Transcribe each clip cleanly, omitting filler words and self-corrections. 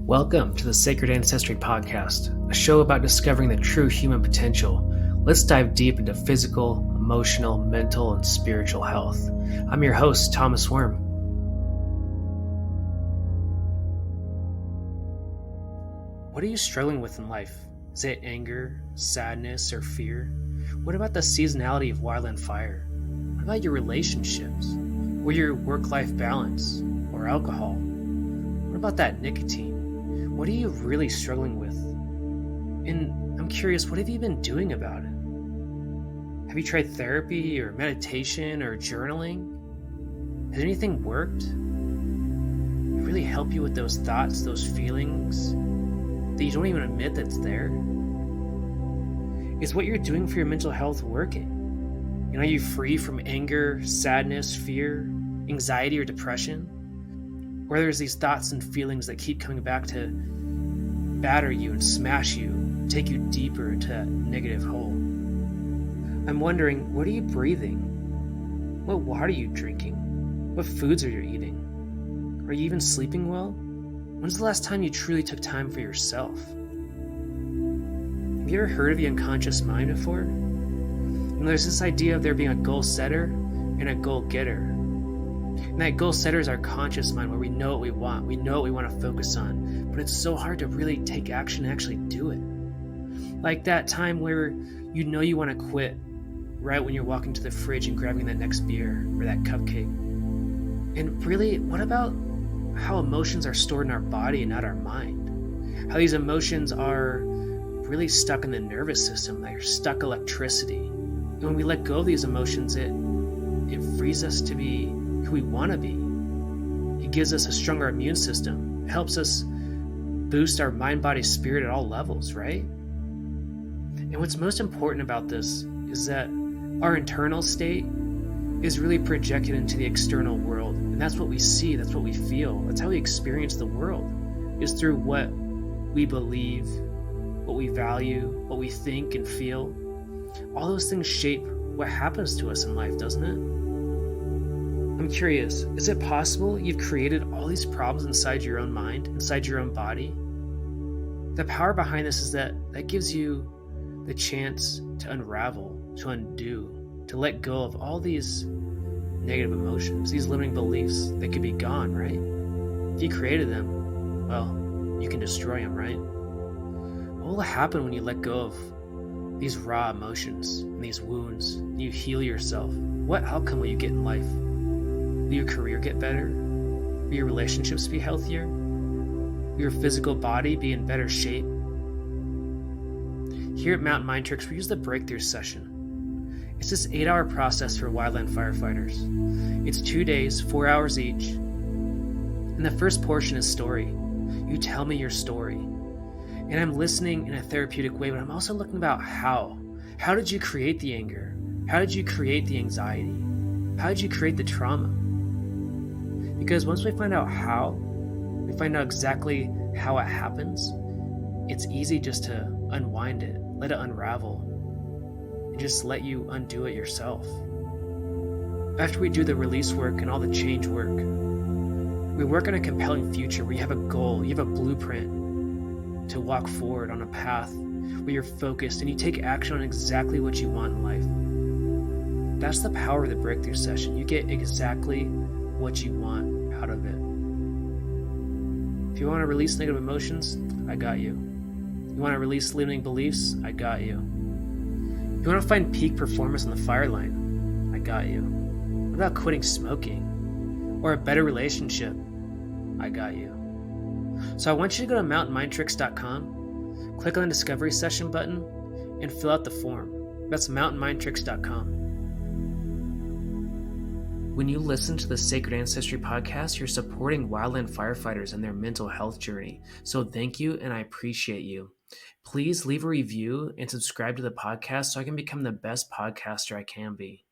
Welcome to the Sacred Ancestry Podcast, a show about discovering the true human potential. Let's dive deep into physical, emotional, mental, and spiritual health. I'm your host, Thomas Worm. What are you struggling with in life? Is it anger, sadness, or fear? What about the seasonality of wildland fire? What about your relationships? Or your work-life balance? Or alcohol? What about that nicotine? What are you really struggling with? And I'm curious, what have you been doing about it? Have you tried therapy or meditation or journaling? Has anything worked? It really help you with those thoughts, those feelings that you don't even admit that's there? Is what you're doing for your mental health working? And are you free from anger, sadness, fear, anxiety, or depression? Or there's these thoughts and feelings that keep coming back to batter you and smash you, take you deeper into that negative hole. I'm wondering, what are you breathing? What water are you drinking? What foods are you eating? Are you even sleeping well? When's the last time you truly took time for yourself? Have you ever heard of the unconscious mind before? And there's this idea of there being a goal setter and a goal getter. And that goal setter is our conscious mind, where we know what we want. We know what we want to focus on. But it's so hard to really take action and actually do it. Like that time where you know you want to quit right when you're walking to the fridge and grabbing that next beer or that cupcake. And really, what about how emotions are stored in our body and not our mind? How these emotions are really stuck in the nervous system. They're stuck electricity. And when we let go of these emotions, it frees us to be who we want to be. It gives us a stronger immune system. It helps us boost our mind, body, spirit at all levels, right? And what's most important about this is that our internal state is really projected into the external world. And that's what we see, that's what we feel. That's how we experience the world, is through what we believe, what we value, what we think and feel. All those things shape what happens to us in life, doesn't it? I'm curious, is it possible you've created all these problems inside your own mind, inside your own body? The power behind this is that gives you the chance to unravel, to undo, to let go of all these negative emotions, these limiting beliefs that could be gone, right? If you created them, well, you can destroy them, right? What will happen when you let go of these raw emotions and these wounds and you heal yourself? What outcome will you get in life? Will your career get better? Will your relationships be healthier? Will your physical body be in better shape? Here at Mountain Mind Tricks, we use the breakthrough session. It's this 8-hour process for wildland firefighters. It's 2 days, 4 hours each. And the first portion is story. You tell me your story. And I'm listening in a therapeutic way, but I'm also looking about how. How did you create the anger? How did you create the anxiety? How did you create the trauma? Because once we find out how, we find out exactly how it happens, it's easy just to unwind it, let it unravel, and just let you undo it yourself. After we do the release work and all the change work, we work on a compelling future where you have a goal, you have a blueprint to walk forward on a path where you're focused and you take action on exactly what you want in life. That's the power of the breakthrough session. You get exactly what you want out of it. If you want to release negative emotions, I got you. You want to release limiting beliefs, I got you. You want to find peak performance on the fire line, I got you. What about quitting smoking? Or a better relationship? I got you. So I want you to go to mountainmindtricks.com, click on the Discovery Session button, and fill out the form. That's mountainmindtricks.com. When you listen to the Sacred Ancestry Podcast, you're supporting wildland firefighters and their mental health journey. So thank you, and I appreciate you. Please leave a review and subscribe to the podcast so I can become the best podcaster I can be.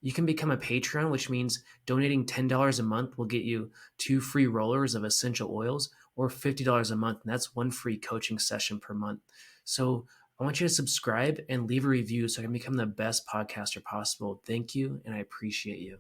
You can become a Patreon, which means donating $10 a month will get you 2 free rollers of essential oils, or $50 a month, and that's 1 free coaching session per month. So I want you to subscribe and leave a review so I can become the best podcaster possible. Thank you, and I appreciate you.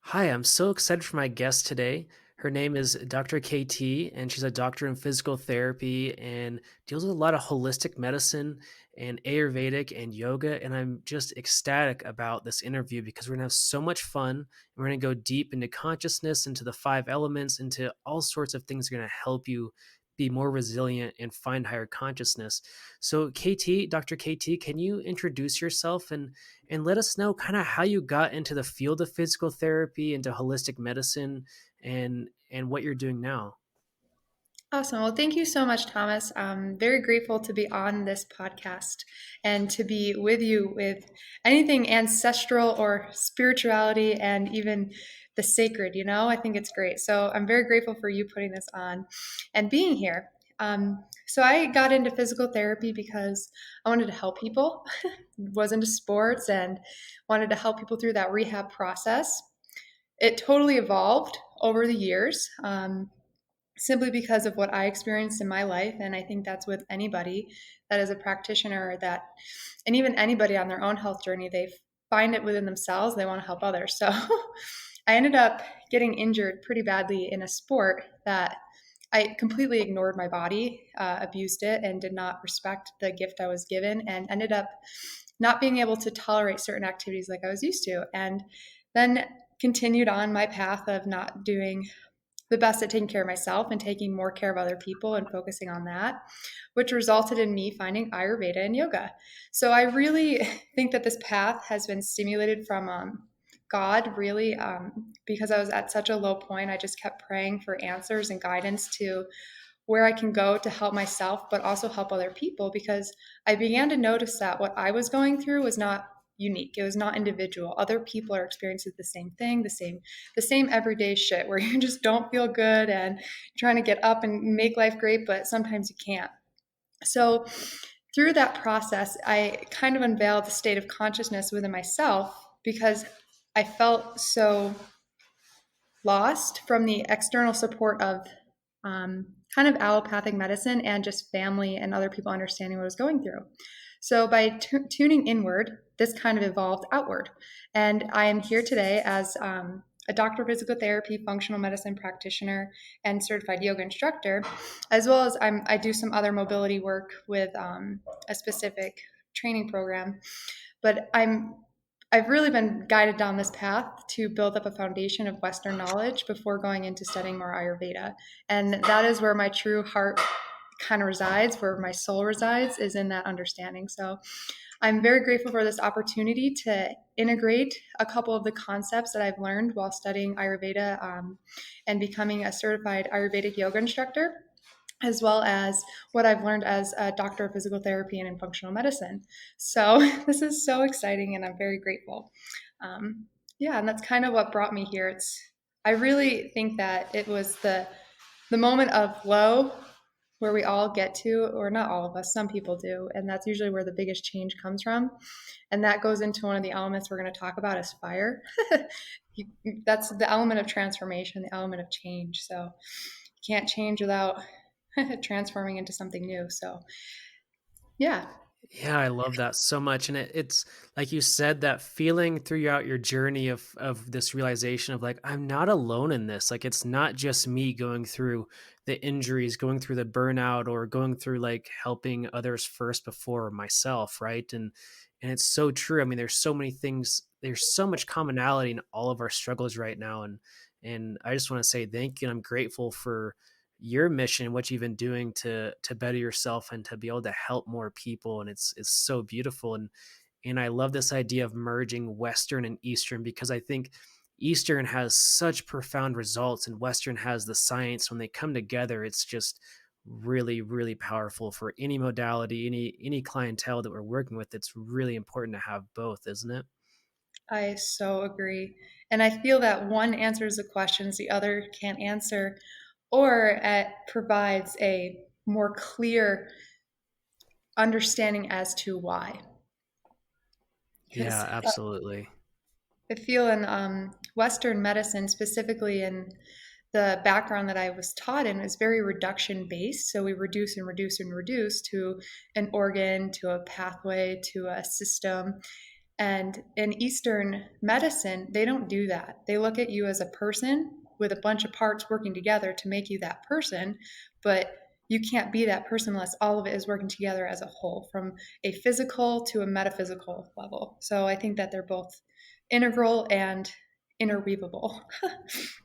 Hi, I'm so excited for my guest today. Her name is Dr. KT, and she's a doctor in physical therapy and deals with a lot of holistic medicine and Ayurvedic and yoga. And I'm just ecstatic about this interview because we're going to have so much fun. And we're going to go deep into consciousness, into the five elements, into all sorts of things that are going to help you be more resilient and find higher consciousness. So, Dr. KT, can you introduce yourself and let us know kind of how you got into the field of physical therapy, into holistic medicine, and what you're doing now? Awesome. Well, thank you so much, Thomas. I'm very grateful to be on this podcast and to be with you with anything ancestral or spirituality and even the sacred. I think it's great. So I'm very grateful for you putting this on and being here. So I got into physical therapy because I wanted to help people, was into sports, and wanted to help people through that rehab process. It totally evolved over the years. Simply because of what I experienced in my life. And I think that's with anybody that is a practitioner and even anybody on their own health journey, they find it within themselves. They want to help others. So I ended up getting injured pretty badly in a sport that I completely ignored my body, abused it, and did not respect the gift I was given, and ended up not being able to tolerate certain activities like I was used to. And then continued on my path of not doing the best at taking care of myself and taking more care of other people and focusing on that, which resulted in me finding Ayurveda and yoga. So I really think that this path has been stimulated from God, really, because I was at such a low point. I just kept praying for answers and guidance to where I can go to help myself, but also help other people, because I began to notice that what I was going through was not unique. It was not individual. Other people are experiencing the same thing, the same everyday shit where you just don't feel good and you're trying to get up and make life great, but sometimes you can't. So through that process, I kind of unveiled the state of consciousness within myself because I felt so lost from the external support of kind of allopathic medicine and just family and other people understanding what I was going through. So by tuning inward, this kind of evolved outward. And I am here today as a doctor of physical therapy, functional medicine practitioner, and certified yoga instructor, as well as I do some other mobility work with a specific training program. But I've really been guided down this path to build up a foundation of Western knowledge before going into studying more Ayurveda. And that is where my true heart kind of resides, where my soul resides, is in that understanding. So I'm very grateful for this opportunity to integrate a couple of the concepts that I've learned while studying Ayurveda and becoming a certified Ayurvedic yoga instructor, as well as what I've learned as a doctor of physical therapy and in functional medicine. So this is so exciting, and I'm very grateful. Yeah, and that's kind of what brought me here. I really think that it was the moment of low where we all get to, or not all of us, some people do, and that's usually where the biggest change comes from. And that goes into one of the elements we're going to talk about is fire. That's the element of transformation, the element of change. So you can't change without transforming into something new. So, yeah. Yeah, I love that so much. And it's like you said, that feeling throughout your journey of this realization of like, I'm not alone in this. Like, it's not just me going through the injuries, going through the burnout, or going through like helping others first before myself. Right. And it's so true. I mean, there's so many things, there's so much commonality in all of our struggles right now. And I just want to say thank you. And I'm grateful for your mission, what you've been doing to better yourself and to be able to help more people. And it's so beautiful. And I love this idea of merging Western and Eastern, because I think Eastern has such profound results and Western has the science. When they come together, it's just really, really powerful for any modality, any clientele that we're working with. It's really important to have both, isn't it? I so agree. And I feel that one answers the questions the other can't answer, or it provides a more clear understanding as to why. Yeah, Because absolutely. I feel in Western medicine, specifically in the background that I was taught in, is very reduction based. So we reduce and reduce and reduce to an organ, to a pathway, to a system. And in Eastern medicine, they don't do that. They look at you as a person with a bunch of parts working together to make you that person, but you can't be that person unless all of it is working together as a whole, from a physical to a metaphysical level. So I think that they're both integral and interweavable.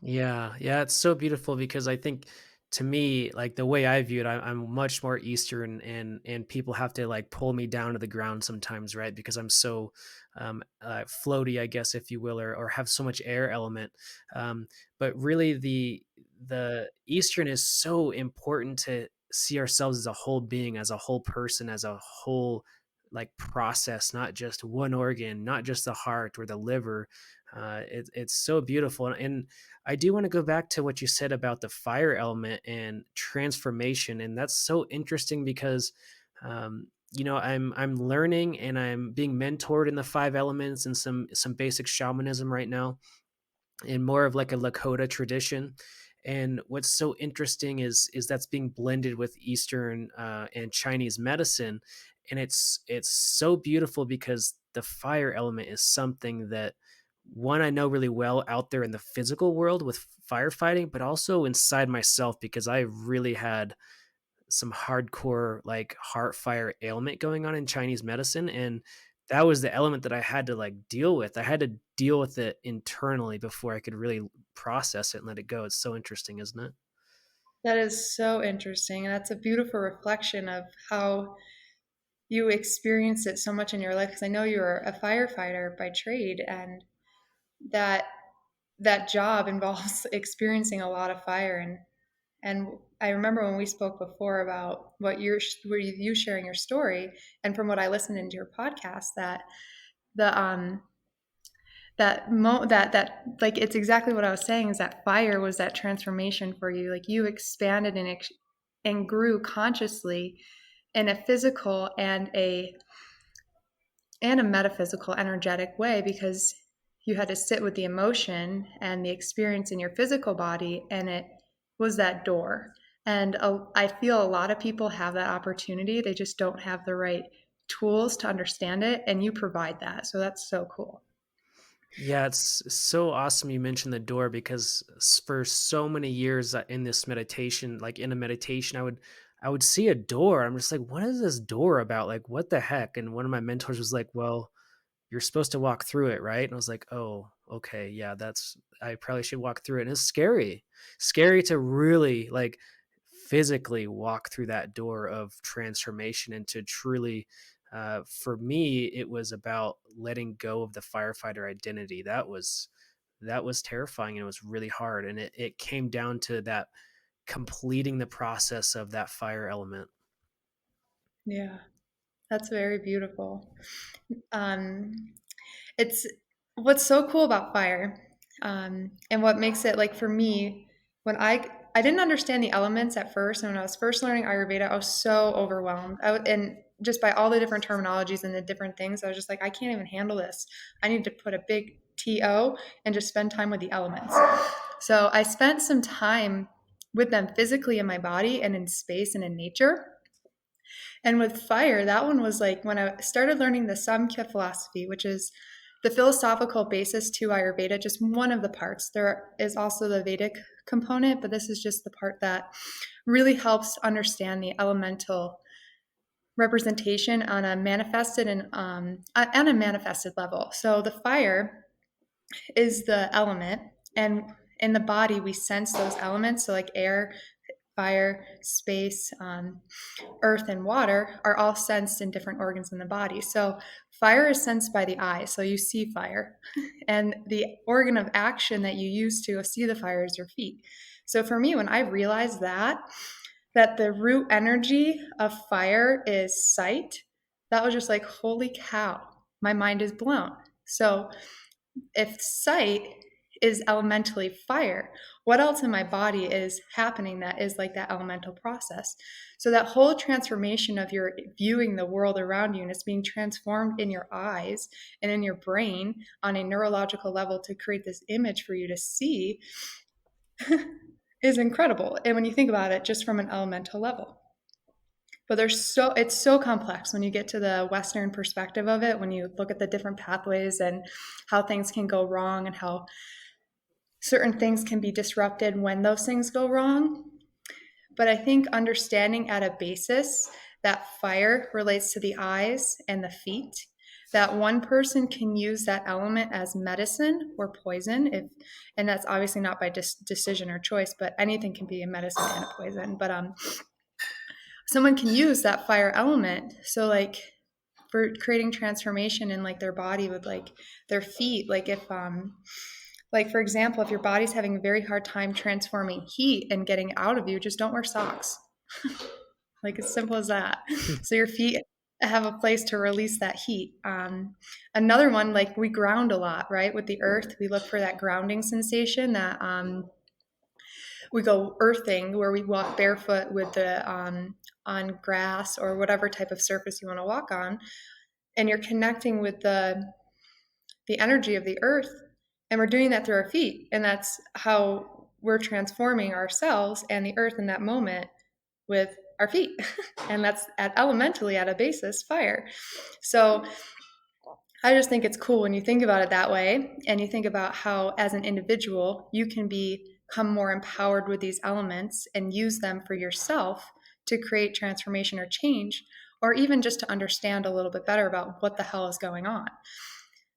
Yeah, yeah, it's so beautiful because I think to me, like the way I view it, I'm much more Eastern, and people have to like pull me down to the ground sometimes, right? Because I'm so floaty, I guess, if you will, or have so much air element. But really, the Eastern is so important to see ourselves as a whole being, as a whole person, as a whole like process, not just one organ, not just the heart or the liver. It's so beautiful, and I do want to go back to what you said about the fire element and transformation, and that's so interesting because, I'm learning and I'm being mentored in the five elements and some basic shamanism right now, in more of like a Lakota tradition. And what's so interesting is that's being blended with Eastern and Chinese medicine, and it's so beautiful because the fire element is something that, one, I know really well out there in the physical world with firefighting, but also inside myself because I really had some hardcore like heart fire ailment going on in Chinese medicine, and that was the element that I had to like deal with. I had to deal with it internally before I could really process it and let it go. It's so interesting, isn't it? That is so interesting. And that's a beautiful reflection of how you experienced it so much in your life. Because I know you're a firefighter by trade, and that that job involves experiencing a lot of fire. And I remember when we spoke before about were you sharing your story, and from what I listened into your podcast, that the that like it's exactly what I was saying, is that fire was that transformation for you. Like you expanded and grew consciously in a physical and a metaphysical energetic way, because you had to sit with the emotion and the experience in your physical body, and it was that door. And I feel a lot of people have that opportunity, they just don't have the right tools to understand it, and you provide that, so that's so cool. Yeah, it's so awesome you mentioned the door because for so many years in this meditation, like in a meditation, I would see a door. I'm just like, what is this door about? Like, what the heck? And one of my mentors was like, well, you're supposed to walk through it, right? And I was like, oh, okay, yeah, I probably should walk through it. And it's scary to really like physically walk through that door of transformation and to truly, for me, it was about letting go of the firefighter identity. That was terrifying, and it was really hard. And it came down to that completing the process of that fire element. Yeah, that's very beautiful. um, it's what's so cool about fire, and what makes it, like, for me, when I didn't understand the elements at first, and when I was first learning Ayurveda, I was so overwhelmed. And just by all the different terminologies and the different things, I was just like, I can't even handle this. I need to put a big TO and just spend time with the elements. So I spent some time with them physically in my body and in space and in nature. And with fire, that one was like when I started learning the Samkhya philosophy, which is the philosophical basis to Ayurveda, just one of the parts. There is also the Vedic component, but this is just the part that really helps understand the elemental representation on a manifested and on a manifested level. So the fire is the element, and in the body we sense those elements. So like air, fire, space, earth, and water are all sensed in different organs in the body. So fire is sensed by the eye, so you see fire. And the organ of action that you use to see the fire is your feet. So for me, when I realized that the root energy of fire is sight, that was just like, holy cow, my mind is blown. So if sight is elementally fire, what else in my body is happening that is like that elemental process? So that whole transformation of your viewing the world around you, and it's being transformed in your eyes and in your brain on a neurological level to create this image for you to see, is incredible. And when you think about it just from an elemental level. But it's so complex when you get to the Western perspective of it, when you look at the different pathways and how things can go wrong, and how certain things can be disrupted when those things go wrong. But I think understanding at a basis that fire relates to the eyes and the feet, that one person can use that element as medicine or poison, if, and that's obviously not by decision or choice, but anything can be a medicine and a poison. But someone can use that fire element. So like for creating transformation in like their body with like their feet, like if like for example, if your body's having a very hard time transforming heat and getting out of you, just don't wear socks. Like as simple as that. So your feet have a place to release that heat. Another one, like we ground a lot, right? With the earth, we look for that grounding sensation that we go earthing, where we walk barefoot with the on grass or whatever type of surface you want to walk on, and you're connecting with the energy of the earth, and we're doing that through our feet, and that's how we're transforming ourselves and the earth in that moment with our feet. And that's at elementally at a basis fire. So I just think it's cool when you think about it that way, and you think about how as an individual you can become more empowered with these elements and use them for yourself to create transformation or change, or even just to understand a little bit better about what the hell is going on.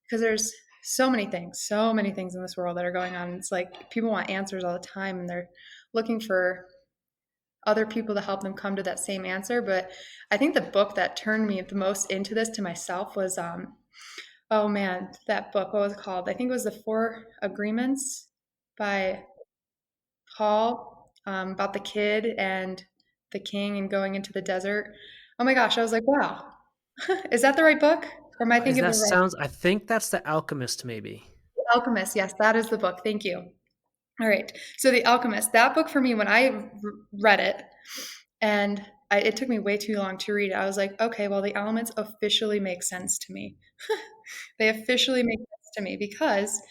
Because there's so many things in this world that are going on. It's like people want answers all the time, and they're looking for other people to help them come to that same answer. But I think the book that turned me the most into this to myself was oh man, that book, what was it called? I think it was The Four Agreements by Paul, about the kid and the king and going into the desert. Oh my gosh, I was like, wow. Is that the right book, or am I Is thinking of that the right sounds? I think that's The Alchemist, maybe. Alchemist? Yes, that is the book. Thank you. All right. So The Alchemist, that book for me, when I read it, and it took me way too long to read it, I was like, okay, well, the elements officially make sense to me. They officially make sense to me because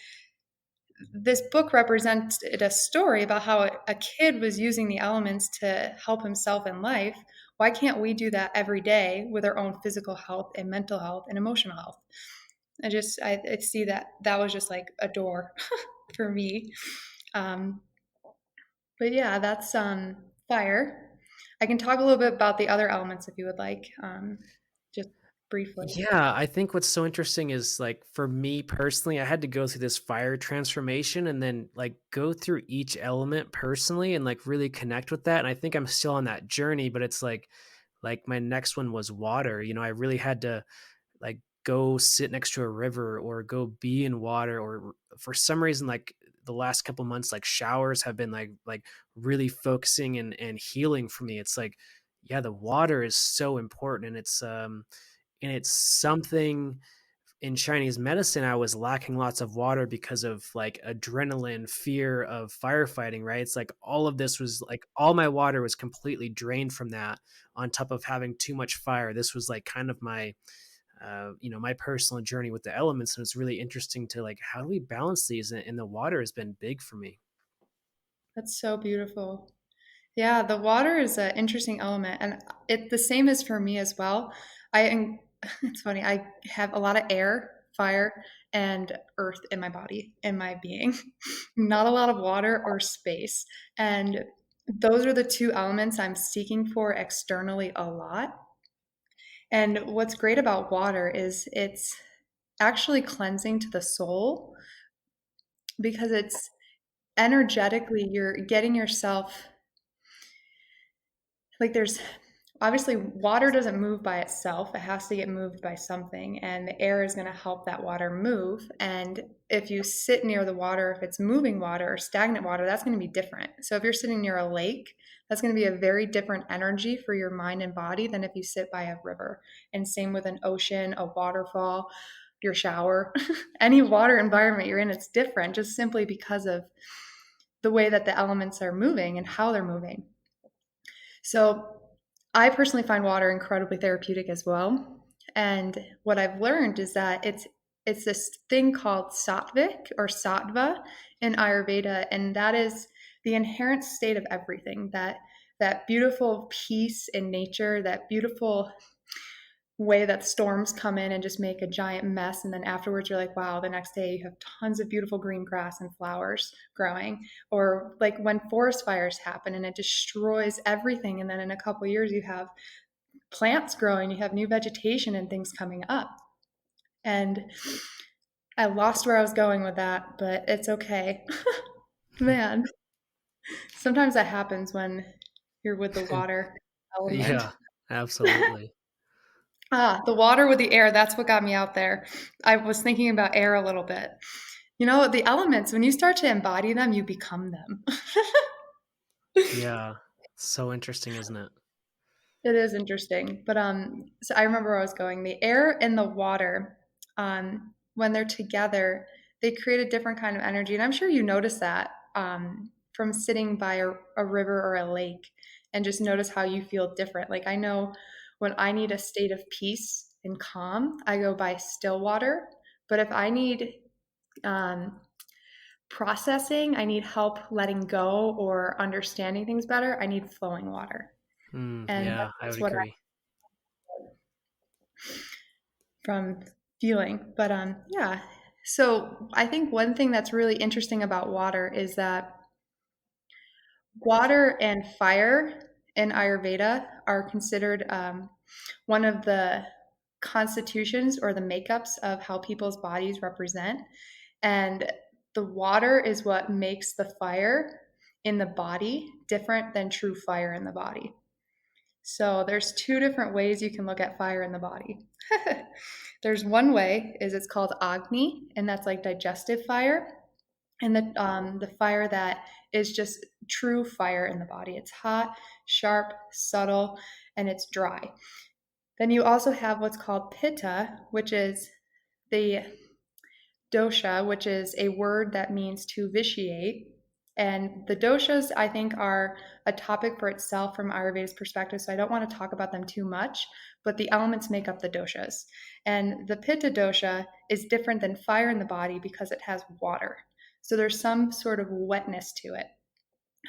this book represented a story about how a kid was using the elements to help himself in life. Why can't we do that every day with our own physical health and mental health and emotional health? I see that that was just like a door for me. Um, but yeah, that's fire. I can talk a little bit about the other elements if you would like, just briefly. Yeah, I think what's so interesting is like for me personally, I had to go through this fire transformation and then like go through each element personally and like really connect with that. And I think I'm still on that journey, but it's like my next one was water. I really had to like go sit next to a river or go be in water, or for some reason like the last couple months like showers have been like really focusing and healing for me. It's like, yeah, the water is so important, and it's something in Chinese medicine. I was lacking lots of water because of like adrenaline, fear of firefighting, right? It's like all of this was like all my water was completely drained from that, on top of having too much fire. This was like kind of my my personal journey with the elements, and it's really interesting to like, how do we balance these, and the water has been big for me. That's so beautiful. Yeah, the water is an interesting element, and it the same is for me as well. It's funny. I have a lot of air, fire, and earth in my body, in my being. Not a lot of water or space, and those are the two elements I'm seeking for externally a lot. And what's great about water is it's actually cleansing to the soul, because it's energetically you're getting yourself, like there's obviously water doesn't move by itself. It has to get moved by something, and the air is going to help that water move. And if you sit near the water, if it's moving water or stagnant water, that's going to be different. So if you're sitting near a lake, that's going to be a very different energy for your mind and body than if you sit by a river. And same with an ocean, a waterfall, your shower, any water environment you're in, it's different just simply because of the way that the elements are moving and how they're moving. So I personally find water incredibly therapeutic as well. And what I've learned is that it's this thing called sattvic or sattva in Ayurveda, and that is the inherent state of everything, that beautiful peace in nature, that beautiful way that storms come in and just make a giant mess. And then afterwards, you're like, wow, the next day you have tons of beautiful green grass and flowers growing. Or like when forest fires happen and it destroys everything. And then in a couple of years, you have plants growing, you have new vegetation and things coming up. And I lost where I was going with that, but it's okay. Man, sometimes that happens when you're with the water element. Yeah, absolutely. The water with the air, that's what got me out there. I was thinking about air a little bit. You know, the elements, when you start to embody them, you become them. Yeah. So interesting, isn't it? It is interesting. But so I remember where I was going. The air and the water, when they're together, they create a different kind of energy. And I'm sure you notice that from sitting by a river or a lake and just notice how you feel different. Like I know when I need a state of peace and calm, I go by still water. But if I need um, processing, I need help letting go or understanding things better, I need flowing water. And Yeah, I that's would what agree. from feeling. But yeah. So I think one thing that's really interesting about water is that water and fire in Ayurveda are considered one of the constitutions or the makeups of how people's bodies represent. And the water is what makes the fire in the body different than true fire in the body. So there's two different ways you can look at fire in the body. There's one way is it's called Agni, and that's like digestive fire, and the fire that is just true fire in the body. It's hot, sharp, subtle, and it's dry. Then you also have what's called Pitta, which is the dosha, which is a word that means to vitiate. And the doshas, I think, are a topic for itself from Ayurveda's perspective. So I don't want to talk about them too much, but the elements make up the doshas. And the pitta dosha is different than fire in the body because it has water. So there's some sort of wetness to it.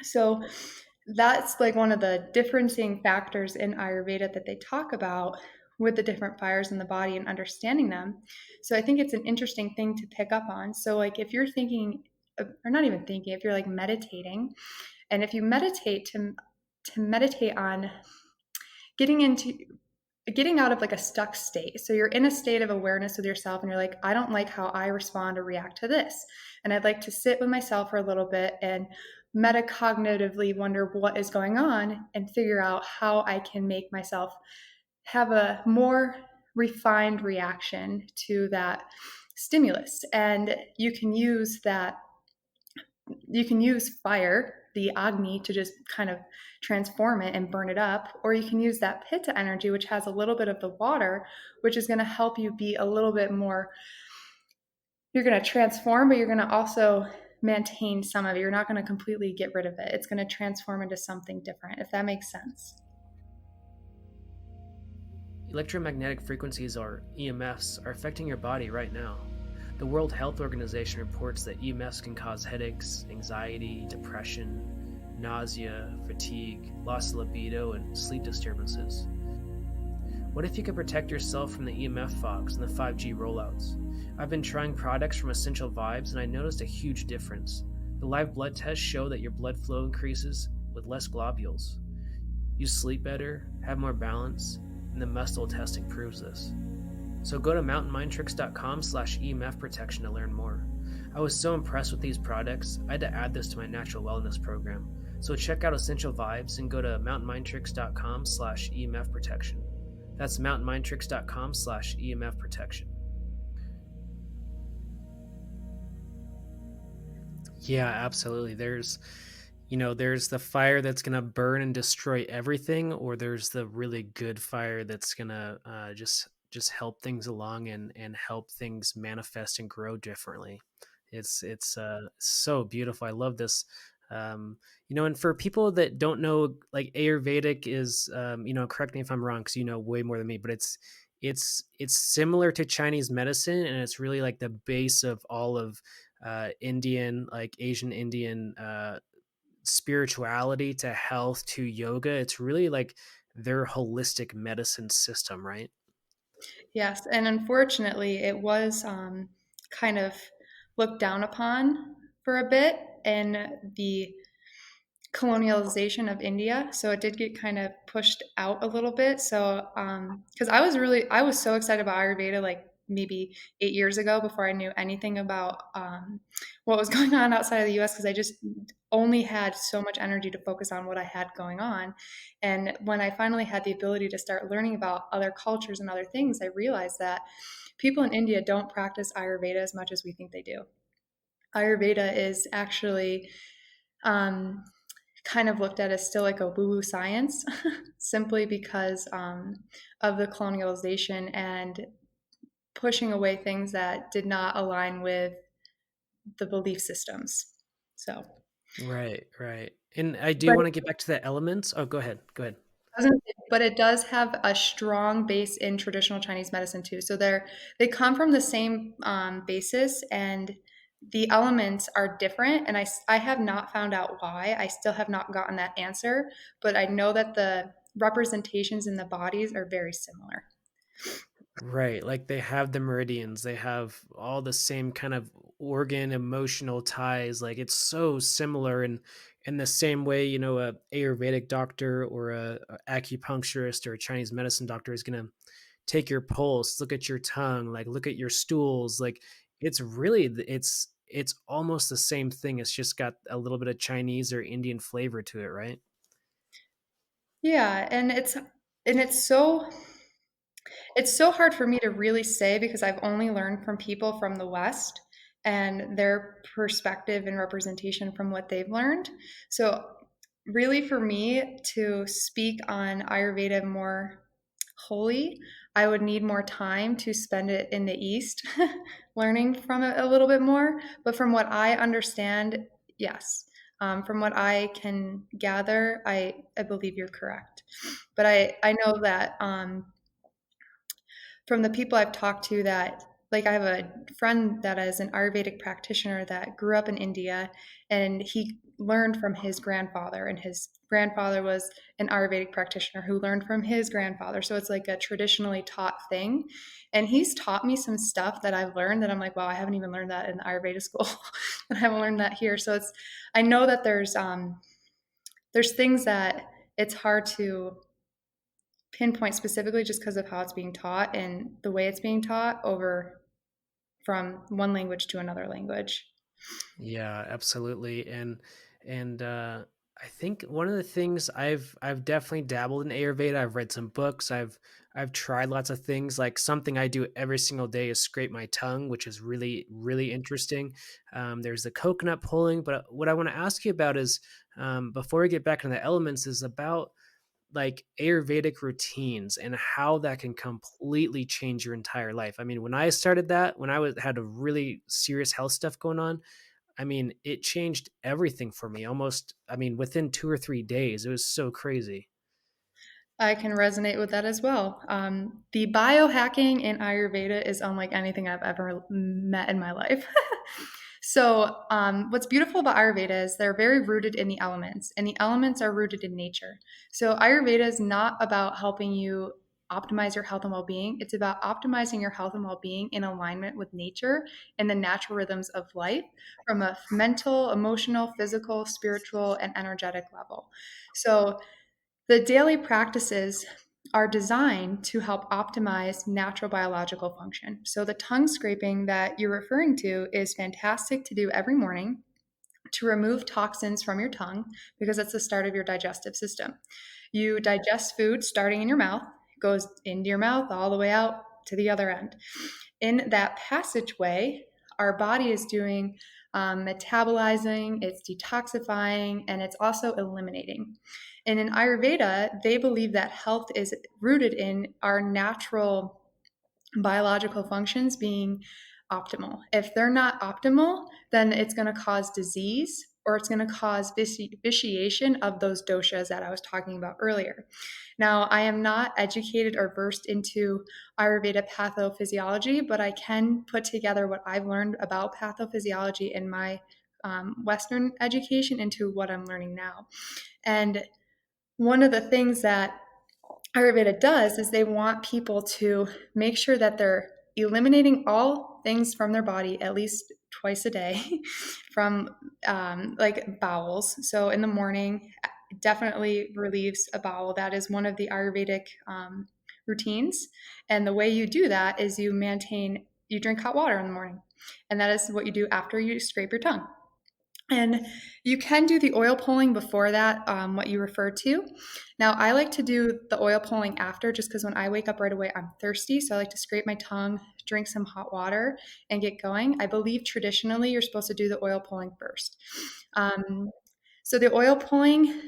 So that's like one of the differencing factors in Ayurveda that they talk about with the different fires in the body and understanding them. So I think it's an interesting thing to pick up on. So, like, if you're thinking, or not even thinking, if you're like meditating, and if you meditate to meditate on getting into getting out of like a stuck state. So you're in a state of awareness with yourself and you're like, I don't like how I respond or react to this. And I'd like to sit with myself for a little bit and metacognitively wonder what is going on and figure out how I can make myself have a more refined reaction to that stimulus. And you can use fire, the Agni, to just kind of transform it and burn it up. Or you can use that Pitta energy, which has a little bit of the water, which is going to help you be a little bit more, you're going to transform, but you're going to also maintain some of it. You're not going to completely get rid of it. It's going to transform into something different, if that makes sense. Electromagnetic frequencies, or EMFs, are affecting your body right now. The World Health Organization reports that EMFs can cause headaches, anxiety, depression, nausea, fatigue, loss of libido, and sleep disturbances. What if you could protect yourself from the EMF fogs and the 5G rollouts? I've been trying products from Essential Vibes and I noticed a huge difference. The live blood tests show that your blood flow increases with less globules. You sleep better, have more balance, and the muscle testing proves this. So go to mountainmindtricks.com/EMF protection to learn more. I was so impressed with these products, I had to add this to my natural wellness program. So check out Essential Vibes and go to mountainmindtricks.com/EMF protection. That's mountainmindtricks.com/EMF protection. Yeah, absolutely. There's the fire that's going to burn and destroy everything, or there's the really good fire that's going to just help things along and help things manifest and grow differently. It's so beautiful. I love this. And for people that don't know, like Ayurvedic is, correct me if I'm wrong, because you know way more than me, but it's similar to Chinese medicine, and it's really like the base of all of Indian, like Asian Indian spirituality to health to yoga. It's really like their holistic medicine system, right? Yes, and unfortunately, it was kind of looked down upon for a bit in the colonialization of India. So it did get kind of pushed out a little bit. So, because I was so excited about Ayurveda like maybe 8 years ago before I knew anything about what was going on outside of the US, because I just only had so much energy to focus on what I had going on. And when I finally had the ability to start learning about other cultures and other things, I realized that people in India don't practice Ayurveda as much as we think they do. Ayurveda is actually um, kind of looked at as still like a woo-woo science, simply because of the colonialization and pushing away things that did not align with the belief systems. So, Right, right. And I do but want to get back to the elements. Oh, go ahead. Go ahead. it does have a strong base in traditional Chinese medicine too. So they come from the same basis, and the elements are different. And I have not found out why. I still have not gotten that answer, but I know that the representations in the bodies are very similar. Right, like they have the meridians, they have all the same kind of organ emotional ties. Like it's so similar, and in the same way, you know, a Ayurvedic doctor or a acupuncturist or a Chinese medicine doctor is going to take your pulse, look at your tongue, like look at your stools. Like it's really it's almost the same thing. It's just got a little bit of Chinese or Indian flavor to it, right? Yeah, and it's so hard for me to really say because I've only learned from people from the West and their perspective and representation from what they've learned. So, really, for me to speak on Ayurveda more wholly, I would need more time to spend it in the East, learning from it a little bit more. But from what I understand, yes. From what I can gather, I believe you're correct. But I know that from the people I've talked to that like I have a friend that is an Ayurvedic practitioner that grew up in India, and he learned from his grandfather, and his grandfather was an Ayurvedic practitioner who learned from his grandfather. So it's like a traditionally taught thing. And he's taught me some stuff that I've learned that I'm like, wow, I haven't even learned that in the Ayurveda school. I haven't learned that here. So it's I know that there's things that it's hard to pinpoint specifically just because of how it's being taught and the way it's being taught over from one language to another language. Yeah, absolutely. And I think one of the things I've definitely dabbled in Ayurveda. I've read some books. I've tried lots of things. Like something I do every single day is scrape my tongue, which is really interesting. There's the coconut pulling, but what I want to ask you about is before we get back into the elements is about like Ayurvedic routines and how that can completely change your entire life. I mean, when I started that, when I was had a really serious health stuff going on, I mean, it changed everything for me almost, I mean, within 2 or 3 days. It was so crazy. I can resonate with that as well. The biohacking in Ayurveda is unlike anything I've ever met in my life. So, what's beautiful about Ayurveda is they're very rooted in the elements, and the elements are rooted in nature. So, Ayurveda is not about helping you optimize your health and well being, it's about optimizing your health and well being in alignment with nature and the natural rhythms of life from a mental, emotional, physical, spiritual, and energetic level. So, the daily practices are designed to help optimize natural biological function. So, the tongue scraping that you're referring to is fantastic to do every morning to remove toxins from your tongue because it's the start of your digestive system. You digest food starting in your mouth, goes into your mouth all the way out to the other end. In that passageway, our body is doing metabolizing, it's detoxifying, and it's also eliminating. And in Ayurveda, they believe that health is rooted in our natural biological functions being optimal. If they're not optimal, then it's going to cause disease or it's going to cause vitiation of those doshas that I was talking about earlier. Now, I am not educated or versed into Ayurveda pathophysiology, but I can put together what I've learned about pathophysiology in my Western education into what I'm learning now. And one of the things that Ayurveda does is they want people to make sure that they're eliminating all things from their body at least twice a day from like bowels. So in the morning, definitely relieves a bowel. That is one of the Ayurvedic routines. And the way you do that is you drink hot water in the morning. And that is what you do after you scrape your tongue. And you can do the oil pulling before that, what you referred to. Now, I like to do the oil pulling after just because when I wake up right away, I'm thirsty. So I like to scrape my tongue, drink some hot water, and get going. I believe traditionally you're supposed to do the oil pulling first. Um, so the oil pulling,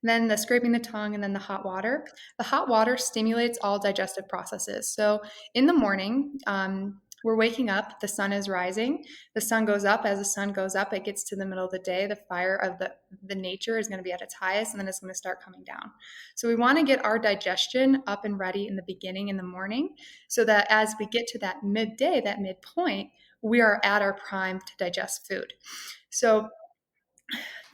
then the scraping the tongue, and then the hot water. The hot water stimulates all digestive processes. So in the morning, we're waking up, the sun is rising, the sun goes up. As the sun goes up, it gets to the middle of the day, the fire of the nature is going to be at its highest, and then it's going to start coming down. So we want to get our digestion up and ready in the beginning in the morning, so that as we get to that midday, that midpoint, we are at our prime to digest food. So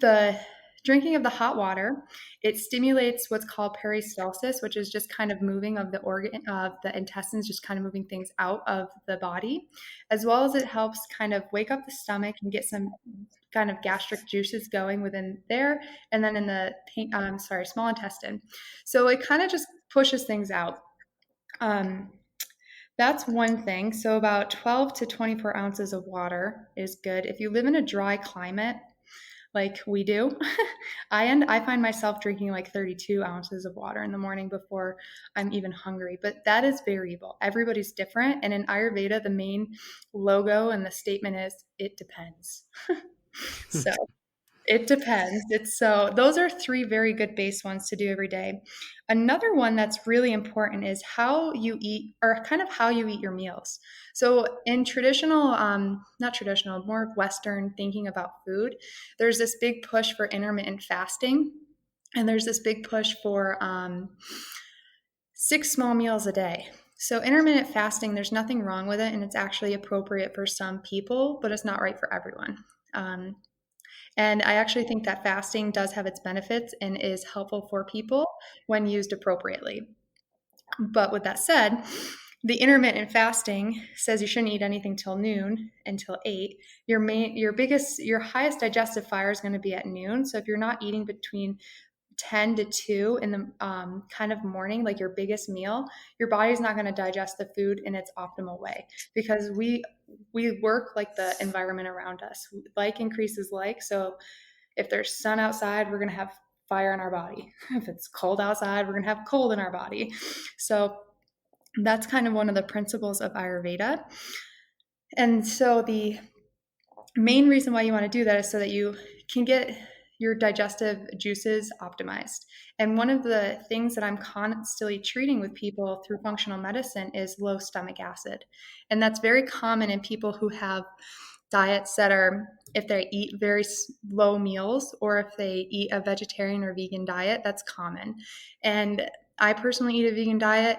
the drinking of the hot water, it stimulates what's called peristalsis, which is just kind of moving of the organ of the intestines, just kind of moving things out of the body, as well as it helps kind of wake up the stomach and get some kind of gastric juices going within there, and then in the small intestine. So it kind of just pushes things out. Um, that's one thing. So about 12 to 24 ounces of water is good. If you live in a dry climate, like we do. I find myself drinking like 32 ounces of water in the morning before I'm even hungry, but that is variable. Everybody's different. And in Ayurveda, the main logo and the statement is it depends. So it depends. It's so those are three very good base ones to do every day. Another one that's really important is how you eat, or kind of how you eat your meals. So in traditional, not traditional, more Western thinking about food, there's this big push for intermittent fasting, and there's this big push for 6 small meals a day. So intermittent fasting, there's nothing wrong with it, and it's actually appropriate for some people, but it's not right for everyone. And I actually think that fasting does have its benefits and is helpful for people when used appropriately. But with that said, the intermittent fasting says you shouldn't eat anything till noon until 8. Your highest digestive fire is going to be at noon. So if you're not eating between 10 to 2 in the kind of morning, like your biggest meal, your body's not going to digest the food in its optimal way, because we work like the environment around us. Like increases like. So if there's sun outside, we're going to have fire in our body. If it's cold outside, we're going to have cold in our body. So that's kind of one of the principles of Ayurveda. And so the main reason why you want to do that is so that you can get your digestive juices optimized. And one of the things that I'm constantly treating with people through functional medicine is low stomach acid. And that's very common in people who have diets that are, if they eat very low meals, or if they eat a vegetarian or vegan diet, that's common. And I personally eat a vegan diet,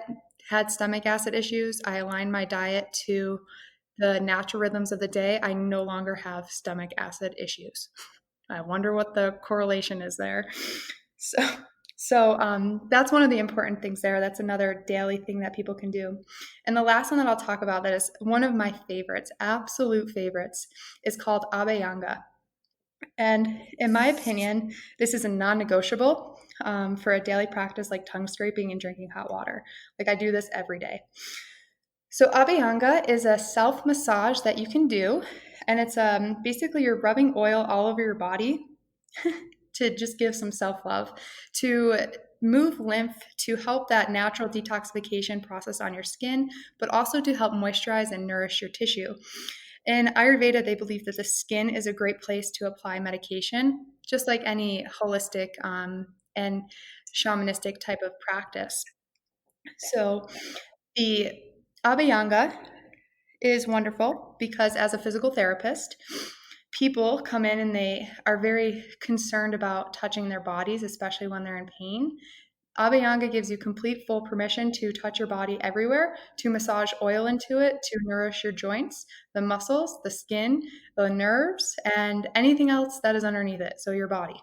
had stomach acid issues. I aligned my diet to the natural rhythms of the day. I no longer have stomach acid issues. I wonder what the correlation is there. So that's one of the important things there. That's another daily thing that people can do. And the last one that I'll talk about that is one of my favorites, absolute favorites, is called Abhyanga. And in my opinion, this is a non-negotiable for a daily practice like tongue scraping and drinking hot water. Like I do this every day. So Abhyanga is a self massage that you can do, and it's basically you're rubbing oil all over your body to just give some self love, to move lymph, to help that natural detoxification process on your skin, but also to help moisturize and nourish your tissue. In Ayurveda, they believe that the skin is a great place to apply medication, just like any holistic and shamanistic type of practice. So the Abhyanga is wonderful because as a physical therapist, people come in and they are very concerned about touching their bodies, especially when they're in pain. Abhyanga gives you complete full permission to touch your body everywhere, to massage oil into it, to nourish your joints, the muscles, the skin, the nerves, and anything else that is underneath it, so your body.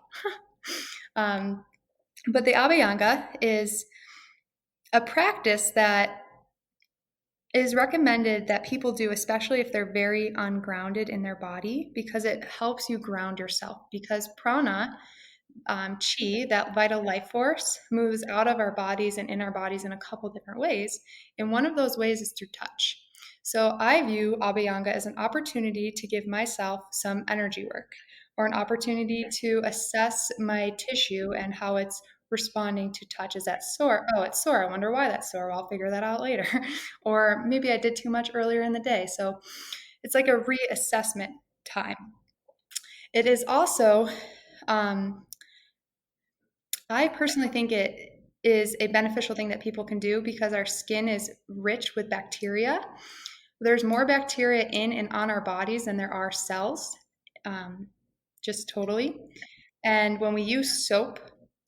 But the Abhyanga is a practice that is recommended that people do, especially if they're very ungrounded in their body, because it helps you ground yourself. Because prana, chi, that vital life force, moves out of our bodies and in our bodies in a couple different ways. And one of those ways is through touch. So I view Abhyanga as an opportunity to give myself some energy work, or an opportunity to assess my tissue and how it's responding to touch. Is that sore? Oh, it's sore. I wonder why that's sore. Well, I'll figure that out later. Or maybe I did too much earlier in the day. So it's like a reassessment time. It is also, I personally think it is a beneficial thing that people can do because our skin is rich with bacteria. There's more bacteria in and on our bodies than there are cells, um, just totally. And when we use soap,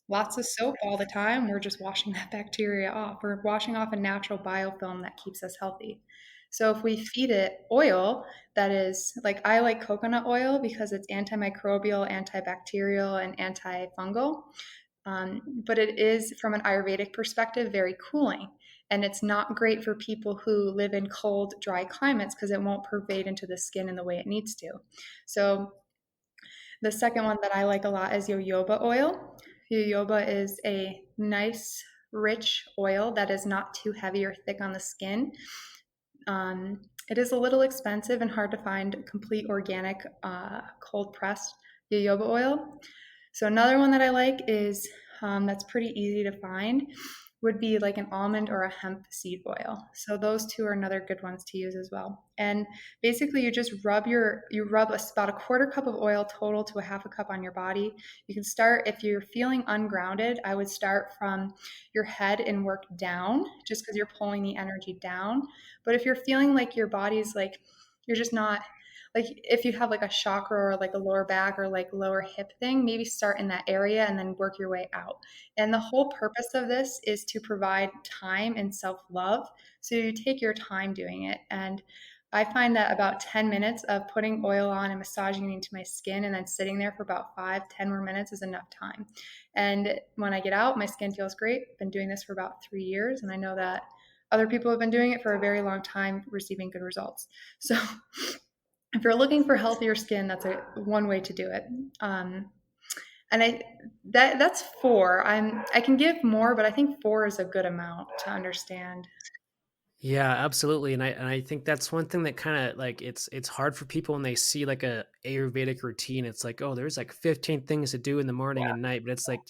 lots of soap all the time, we're just washing that bacteria off. We're washing off a natural biofilm that keeps us healthy. So if we feed it oil that is like, I like coconut oil because it's antimicrobial, antibacterial, and antifungal. But it is, from an Ayurvedic perspective, very cooling. And it's not great for people who live in cold, dry climates because it won't pervade into the skin in the way it needs to. So the second one that I like a lot is jojoba oil. Jojoba is a nice, rich oil that is not too heavy or thick on the skin. It is a little expensive and hard to find complete organic cold pressed jojoba oil. So another one that I like is that's pretty easy to find would be like an almond or a hemp seed oil. So those two are another good ones to use as well. And basically you just rub about a quarter cup of oil total to a half a cup on your body. You can start, if you're feeling ungrounded, I would start from your head and work down just because you're pulling the energy down. But if you're feeling like your body's like you're just not, like if you have like a chakra or like a lower back or like lower hip thing, maybe start in that area and then work your way out. And the whole purpose of this is to provide time and self-love. So you take your time doing it. And I find that about 10 minutes of putting oil on and massaging it into my skin and then sitting there for about 5, 10 more minutes is enough time. And when I get out, my skin feels great. I've been doing this for about 3 years, and I know that other people have been doing it for a very long time, receiving good results. So if you're looking for healthier skin, that's one way to do it. And that's four. I can give more, but I think four is a good amount to understand. Yeah, absolutely. And I think that's one thing that kind of like it's hard for people when they see like a Ayurvedic routine. It's like, oh, there's like 15 things to do in the morning and night, but it's like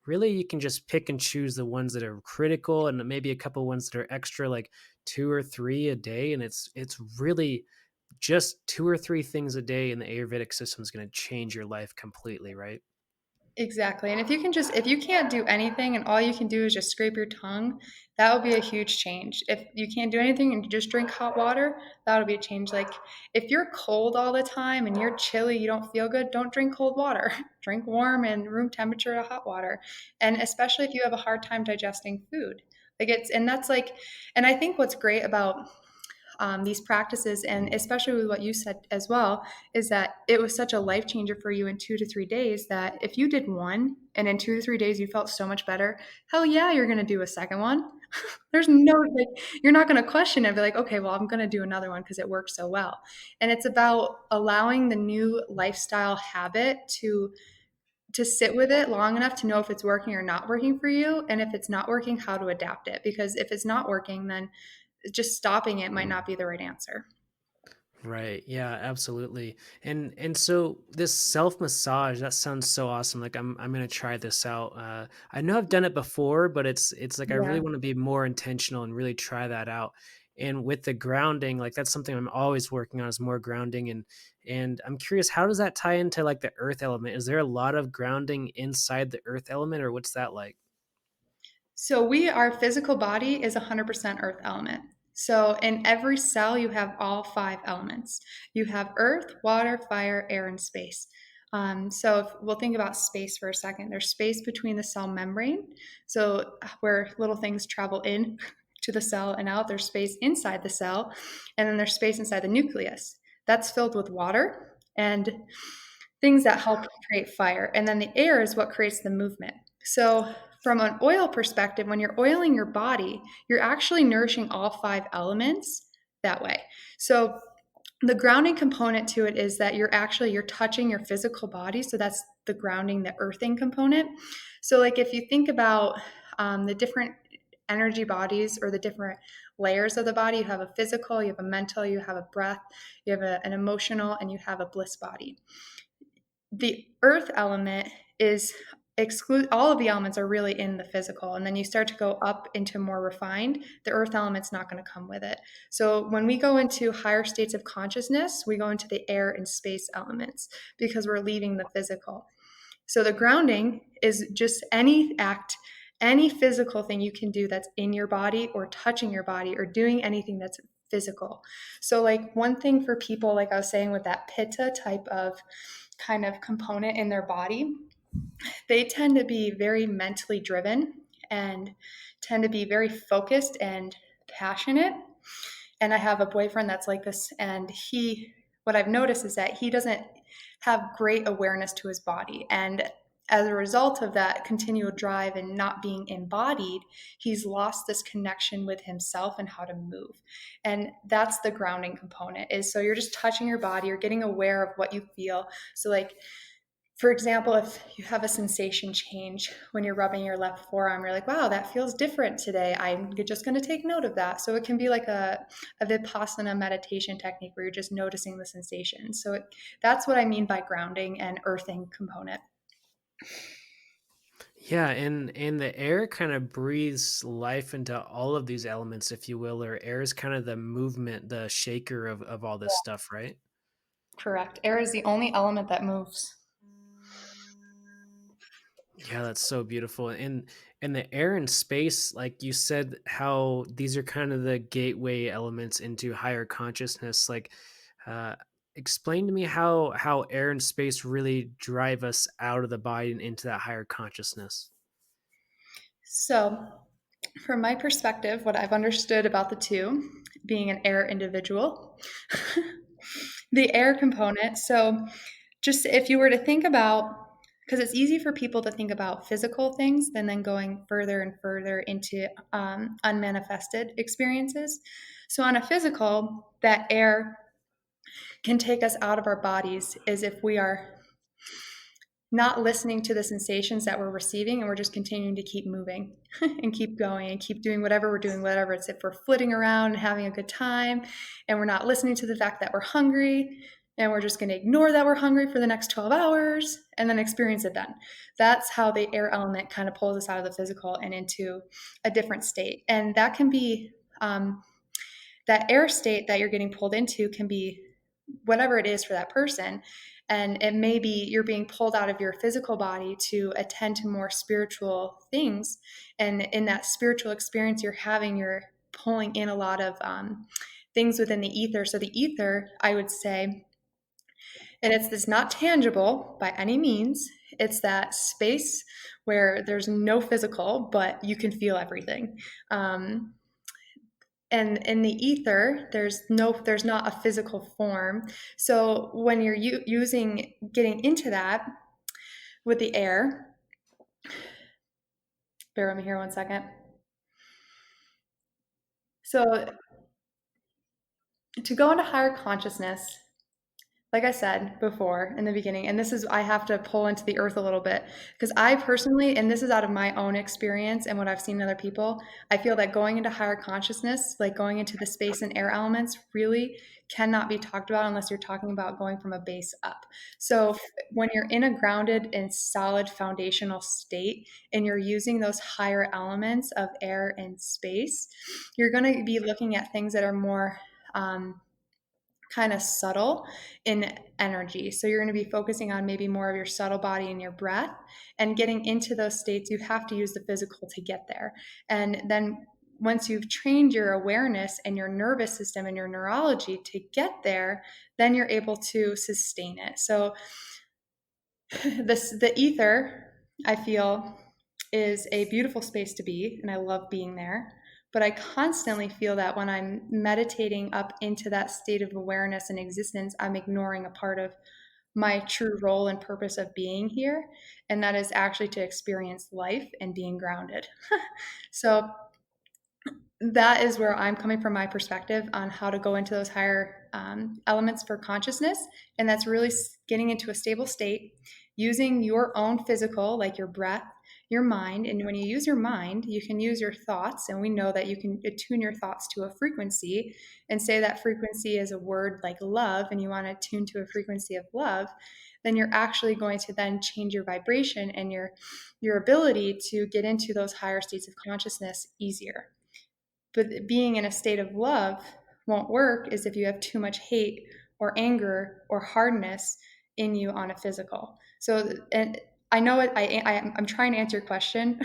really you can just pick and choose the ones that are critical and maybe a couple ones that are extra, like two or three a day. And it's really just two or three things a day in the Ayurvedic system is going to change your life completely, right? Exactly. And if you can't do anything and all you can do is just scrape your tongue, that would be a huge change. If you can't do anything and you just drink hot water, that would be a change. Like if you're cold all the time and you're chilly, you don't feel good, don't drink cold water. Drink warm and room temperature hot water. And especially if you have a hard time digesting food. And that's like, and I think what's great about these practices, and especially with what you said as well, is that it was such a life changer for you in 2 to 3 days that if you did one and in 2 to 3 days you felt so much better, hell yeah, you're going to do a second one. There's no, like, you're not going to question it. Be like, okay, well, I'm going to do another one because it worked so well. And it's about allowing the new lifestyle habit to sit with it long enough to know if it's working or not working for you, and if it's not working, how to adapt it. Because if it's not working, then just stopping it might not be the right answer. Right. Yeah, absolutely. And so this self-massage, that sounds so awesome. Like I'm gonna try this out. I know I've done it before, but it's like I really Yeah. want to be more intentional and really try that out. And with the grounding, like that's something I'm always working on is more grounding. And I'm curious, how does that tie into like the earth element? Is there a lot of grounding inside the earth element, or what's that like? So our physical body is 100% earth element. So in every cell, you have all five elements. You have earth, water, fire, air, and space. So if we'll think about space for a second. There's space between the cell membrane, so where little things travel in to the cell and out. There's space inside the cell, and then there's space inside the nucleus. That's filled with water and things that help create fire. And then the air is what creates the movement. So from an oil perspective, when you're oiling your body, you're actually nourishing all five elements that way. So the grounding component to it is that you're touching your physical body. So that's the grounding, the earthing component. So like if you think about the different energy bodies or the different layers of the body, you have a physical, you have a mental, you have a breath, you have an emotional, and you have a bliss body. The earth element is exclude all of the elements are really in the physical, and then you start to go up into more refined, the earth element's not going to come with it. So when we go into higher states of consciousness, we go into the air and space elements because we're leaving the physical. So the grounding is just any act, any physical thing you can do that's in your body or touching your body or doing anything that's physical. So like one thing for people, like I was saying, with that pitta type of kind of component in their body, they tend to be very mentally driven and tend to be very focused and passionate. And I have a boyfriend that's like this, and what I've noticed is that he doesn't have great awareness to his body. And as a result of that continual drive and not being embodied, he's lost this connection with himself and how to move. And that's the grounding component, is so you're just touching your body, you're getting aware of what you feel. So like, for example, if you have a sensation change when you're rubbing your left forearm, you're like, wow, that feels different today. I'm just going to take note of that. So it can be like a Vipassana meditation technique where you're just noticing the sensation. So that's what I mean by grounding and earthing component. Yeah, and the air kind of breathes life into all of these elements, if you will, or air is kind of the movement, the shaker of all this stuff, right? Correct. Air is the only element that moves. Yeah, that's so beautiful. And the air and space, like you said, how these are kind of the gateway elements into higher consciousness. Like, uh, explain to me how air and space really drive us out of the body and into that higher consciousness. So, from my perspective, what I've understood about the two, being an air individual, the air component. So, just if you were to think about, because it's easy for people to think about physical things and then going further and further into unmanifested experiences. So, on a physical, that air can take us out of our bodies as if we are not listening to the sensations that we're receiving, and we're just continuing to keep moving and keep going and keep doing whatever we're doing, whatever it's, if we're flitting around and having a good time and we're not listening to the fact that we're hungry, and we're just going to ignore that we're hungry for the next 12 hours and then experience it then. That's how the air element kind of pulls us out of the physical and into a different state. And that can be that air state that you're getting pulled into can be whatever it is for that person. And it may be you're being pulled out of your physical body to attend to more spiritual things. And in that spiritual experience you're having, you're pulling in a lot of things within the ether. So the ether, I would say, and it's this not tangible by any means. It's that space where there's no physical, but you can feel everything. And in the ether, there's not a physical form. So when you're getting into that with the air, bear with me here 1 second. So to go into higher consciousness, like I said before in the beginning, and this is, I have to pull into the earth a little bit because I personally, and this is out of my own experience and what I've seen in other people, I feel that going into higher consciousness, like going into the space and air elements, really cannot be talked about unless you're talking about going from a base up. So when you're in a grounded and solid foundational state and you're using those higher elements of air and space, you're going to be looking at things that are more kind of subtle in energy. So you're going to be focusing on maybe more of your subtle body and your breath, and getting into those states, you have to use the physical to get there. And then once you've trained your awareness and your nervous system and your neurology to get there, then you're able to sustain it. So the ether, I feel, is a beautiful space to be, and I love being there. But I constantly feel that when I'm meditating up into that state of awareness and existence, I'm ignoring a part of my true role and purpose of being here, and that is actually to experience life and being grounded. So that is where I'm coming from, my perspective on how to go into those higher elements for consciousness. And that's really getting into a stable state, using your own physical, like your breath, your mind. And when you use your mind, you can use your thoughts. And we know that you can attune your thoughts to a frequency, and say that frequency is a word like love, and you want to tune to a frequency of love. Then you're actually going to then change your vibration and your ability to get into those higher states of consciousness easier. But being in a state of love won't work is if you have too much hate or anger or hardness in you on a physical. So, and I know it, I'm trying to answer your question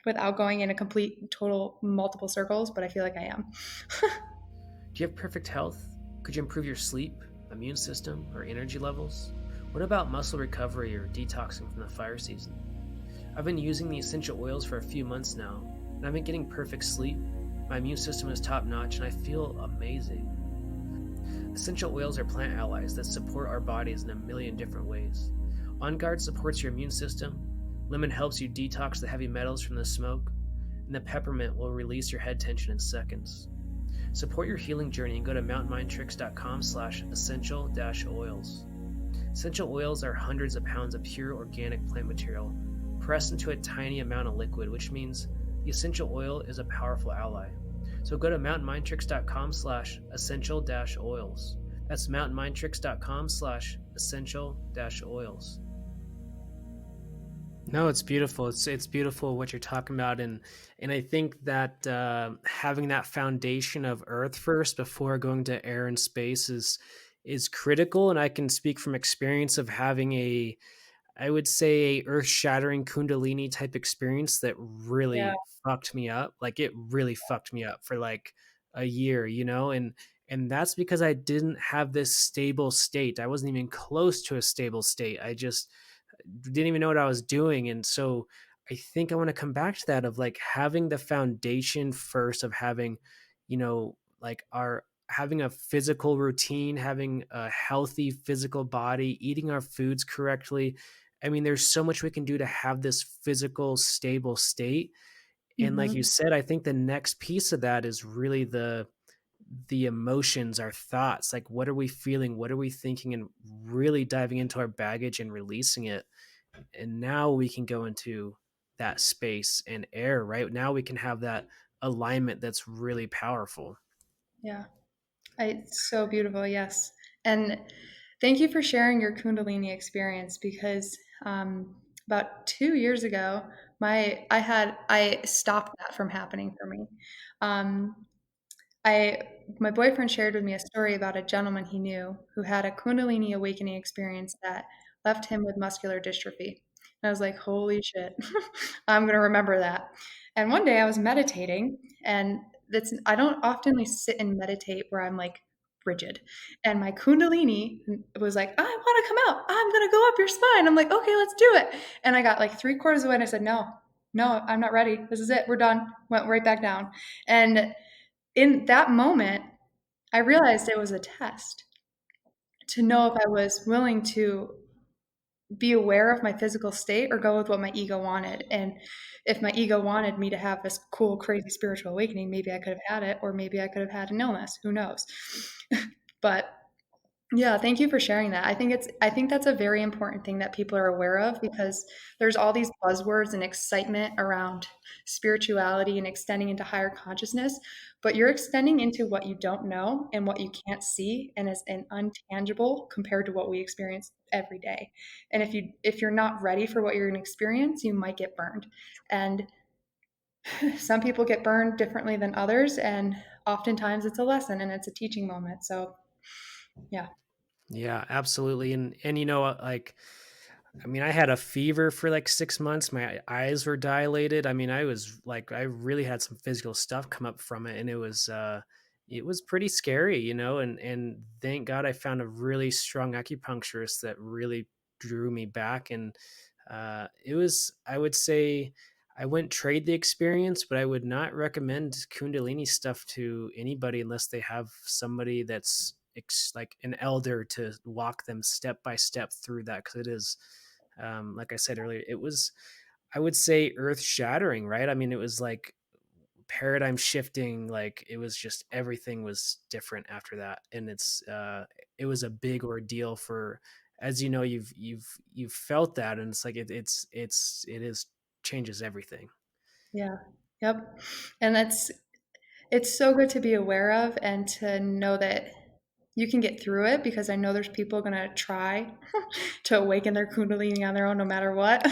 without going in a complete, total, multiple circles, but I feel like I am. Do you have perfect health? Could you improve your sleep, immune system, or energy levels? What about muscle recovery or detoxing from the fire season? I've been using the essential oils for a few months now, and I've been getting perfect sleep. My immune system is top notch, and I feel amazing. Essential oils are plant allies that support our bodies in a million different ways. On Guard supports your immune system, lemon helps you detox the heavy metals from the smoke, and the peppermint will release your head tension in seconds. Support your healing journey and go to mountainmindtricks.com/essential-oils. Essential oils are hundreds of pounds of pure organic plant material pressed into a tiny amount of liquid, which means the essential oil is a powerful ally. So go to mountainmindtricks.com/essential-oils. That's mountainmindtricks.com/essential-oils. No, it's beautiful. It's beautiful what you're talking about, and I think that having that foundation of Earth first before going to air and space is critical. And I can speak from experience of having a, I would say, a earth-shattering Kundalini type experience that Yeah. really fucked me up. Like it really fucked me up for like a year, and that's because I didn't have this stable state. I wasn't even close to a stable state. I just didn't even know what I was doing. And so I think I want to come back to that of like having the foundation first of having, like our having a physical routine, having a healthy physical body, eating our foods correctly. I mean, there's so much we can do to have this physical stable state. And like you Hmm. said, I think the next piece of that is really the emotions, our thoughts, like what are we feeling, what are we thinking, and really diving into our baggage and releasing it. And now we can go into that space and air. Right now we can have that alignment that's really powerful. Yeah. It's so beautiful. Yes. And thank you for sharing your Kundalini experience, because about 2 years ago, I stopped that from happening for me. Um, I my boyfriend shared with me a story about a gentleman he knew who had a Kundalini awakening experience that left him with muscular dystrophy. And I was like, holy shit, I'm gonna remember that. And one day I was meditating, and that's I don't often sit and meditate where I'm like rigid. And my Kundalini was like, I want to come out. I'm gonna go up your spine. I'm like, okay, let's do it. And I got like 3/4 of the way, and I said, no, no, I'm not ready. This is it. We're done. Went right back down. And in that moment, I realized it was a test to know if I was willing to be aware of my physical state or go with what my ego wanted. And if my ego wanted me to have this cool, crazy spiritual awakening, maybe I could have had it, or maybe I could have had an illness. Who knows? But yeah, thank you for sharing that. I think that's a very important thing that people are aware of, because there's all these buzzwords and excitement around spirituality and extending into higher consciousness, but you're extending into what you don't know and what you can't see, and is an untangible compared to what we experience every day. And if you're not ready for what you're going to experience, you might get burned. And some people get burned differently than others, and oftentimes it's a lesson and it's a teaching moment. So, yeah. Yeah, absolutely. And like, I mean, I had a fever for like 6 months. My eyes were dilated. I mean, I was like, I really had some physical stuff come up from it, and it was pretty scary, and thank God I found a really strong acupuncturist that really drew me back. And it was, I would say, I wouldn't trade the experience, but I would not recommend Kundalini stuff to anybody unless they have somebody that's like an elder to walk them step by step through that, because it is, like I said earlier, it was, I would say, earth shattering, right? I mean, it was like paradigm shifting. Like it was just, everything was different after that. And it was a big ordeal for, as you know, you've felt that. And it's like, it is changes everything. Yeah. Yep. And it's so good to be aware of and to know that you can get through it, because I know there's people going to try to awaken their kundalini on their own no matter what.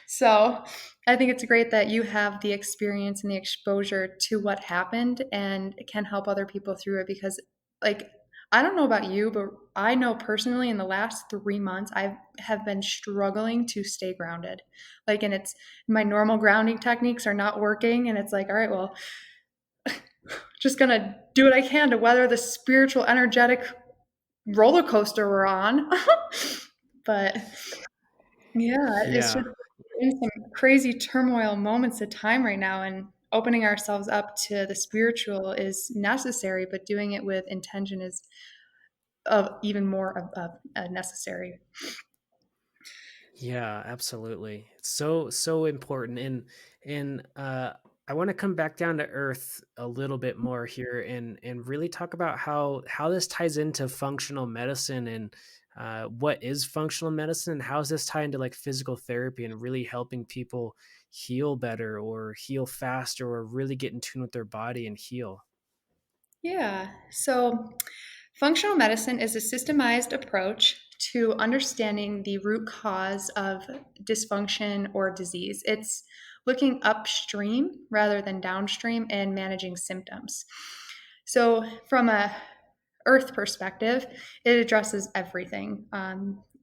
So I think it's great that you have the experience and the exposure to what happened and can help other people through it, because, like, I don't know about you, but I know personally in the last 3 months, I have been struggling to stay grounded. Like, and it's my normal grounding techniques are not working. And it's like, all right, well, just going to do what I can to weather the spiritual, energetic roller coaster we're on. But yeah, it's Yeah. just in some crazy turmoil moments of time right now, and opening ourselves up to the spiritual is necessary, but doing it with intention is even more necessary. Yeah, absolutely. It's so important. And I want to come back down to earth a little bit more here, and really talk about how this ties into functional medicine, and what is functional medicine, and how does this tie into like physical therapy and really helping people heal better or heal faster or really get in tune with their body and heal. Yeah. So, functional medicine is a systemized approach to understanding the root cause of dysfunction or disease. It's looking upstream rather than downstream and managing symptoms. So, from a earth perspective, it addresses everything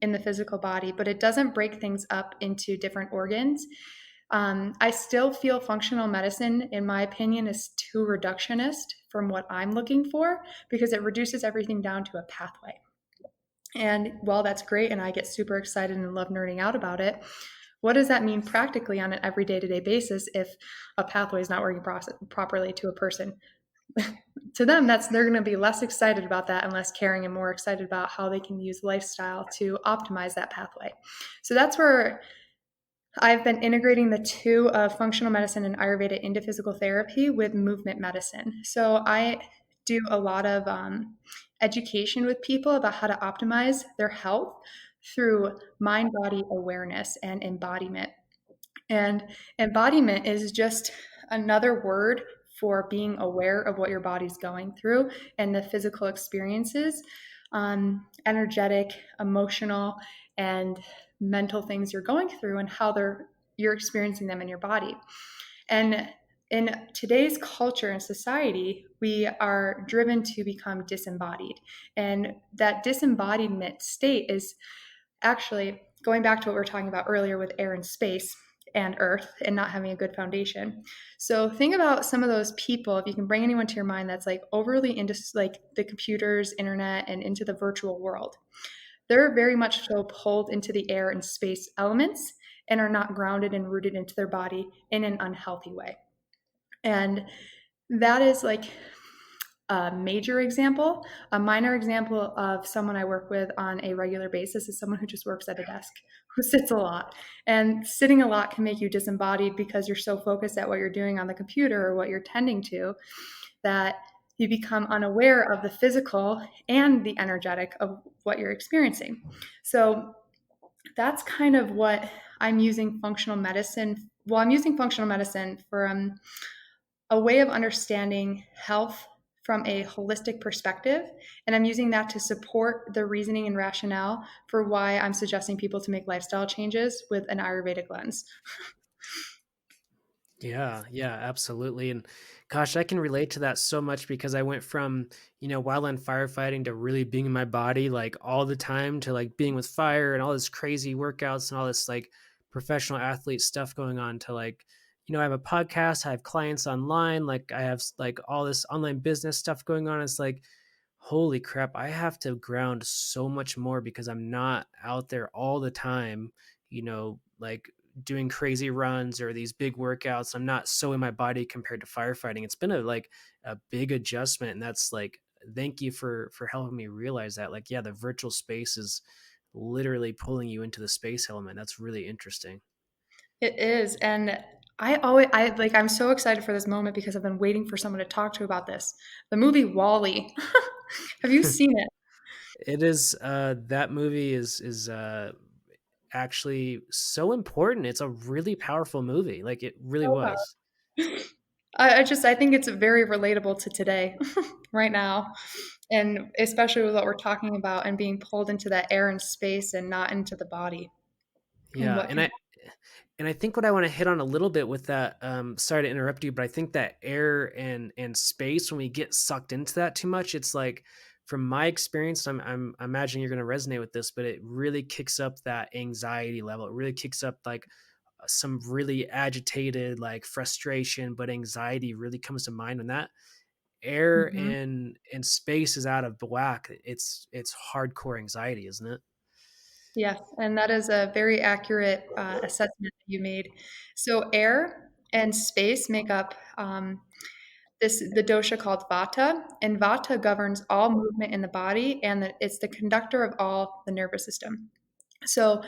in the physical body, but it doesn't break things up into different organs. I still feel functional medicine, in my opinion, is too reductionist from what I'm looking for, because it reduces everything down to a pathway. And while that's great, and I get super excited and love nerding out about it, what does that mean practically on an every day to day basis if a pathway is not working properly to a person? To them, they're going to be less excited about that and less caring, and more excited about how they can use lifestyle to optimize that pathway. So that's where I've been integrating the two of functional medicine and Ayurveda into physical therapy with movement medicine. So I do a lot of education with people about how to optimize their health through mind body awareness and embodiment. And embodiment is just another word for being aware of what your body's going through and the physical experiences, energetic, emotional, and mental things you're going through, and how you're experiencing them in your body. And in today's culture and society, we are driven to become disembodied. And that disembodiment state is actually going back to what we were talking about earlier with air and space and earth and not having a good foundation. So think about some of those people, if you can bring anyone to your mind that's like overly into like the computers, internet, and into the virtual world. They're very much so pulled into the air and space elements and are not grounded and rooted into their body in an unhealthy way. And that is like a major example. A minor example of someone I work with on a regular basis is someone who just works at a desk, who sits a lot. And sitting a lot can make you disembodied because you're so focused at what you're doing on the computer or what you're tending to, that you become unaware of the physical and the energetic of what you're experiencing. So that's kind of what I'm using functional medicine. Well, I'm using functional medicine for a way of understanding health from a holistic perspective. And I'm using that to support the reasoning and rationale for why I'm suggesting people to make lifestyle changes with an Ayurvedic lens. Yeah, yeah, absolutely. And gosh, I can relate to that so much, because I went from, wildland firefighting to really being in my body like all the time, to like being with fire and all this crazy workouts and all this like professional athlete stuff going on, to like, I have a podcast, I have clients online, like I have like all this online business stuff going on. It's like, holy crap, I have to ground so much more because I'm not out there all the time, like doing crazy runs or these big workouts. I'm not so in my body compared to firefighting. It's been a big adjustment, and that's like thank you for helping me realize that. Like, yeah, the virtual space is literally pulling you into the space element. That's really interesting. It is. And I'm so excited for this moment because I've been waiting for someone to talk to about this. The movie Wall-E. Have you seen it? It is that movie is actually so important. It's a really powerful movie. Like, it really So was. powerful. I think it's very relatable to today, right now, and especially with what we're talking about and being pulled into that air and space and not into the body and Yeah, what can. and I think what I want to hit on a little bit with that, sorry to interrupt you, but I think that air and space, when we get sucked into that too much, it's like, from my experience, I'm imagining you're going to resonate with this, but it really kicks up that anxiety level. It really kicks up like some really agitated, like frustration, but anxiety really comes to mind when that air Mhm. and space is out of whack. It's hardcore anxiety, isn't it? Yes, and that is a very accurate assessment that you made. So air and space make up the dosha called Vata, and Vata governs all movement in the body, and it's the conductor of all the nervous system. So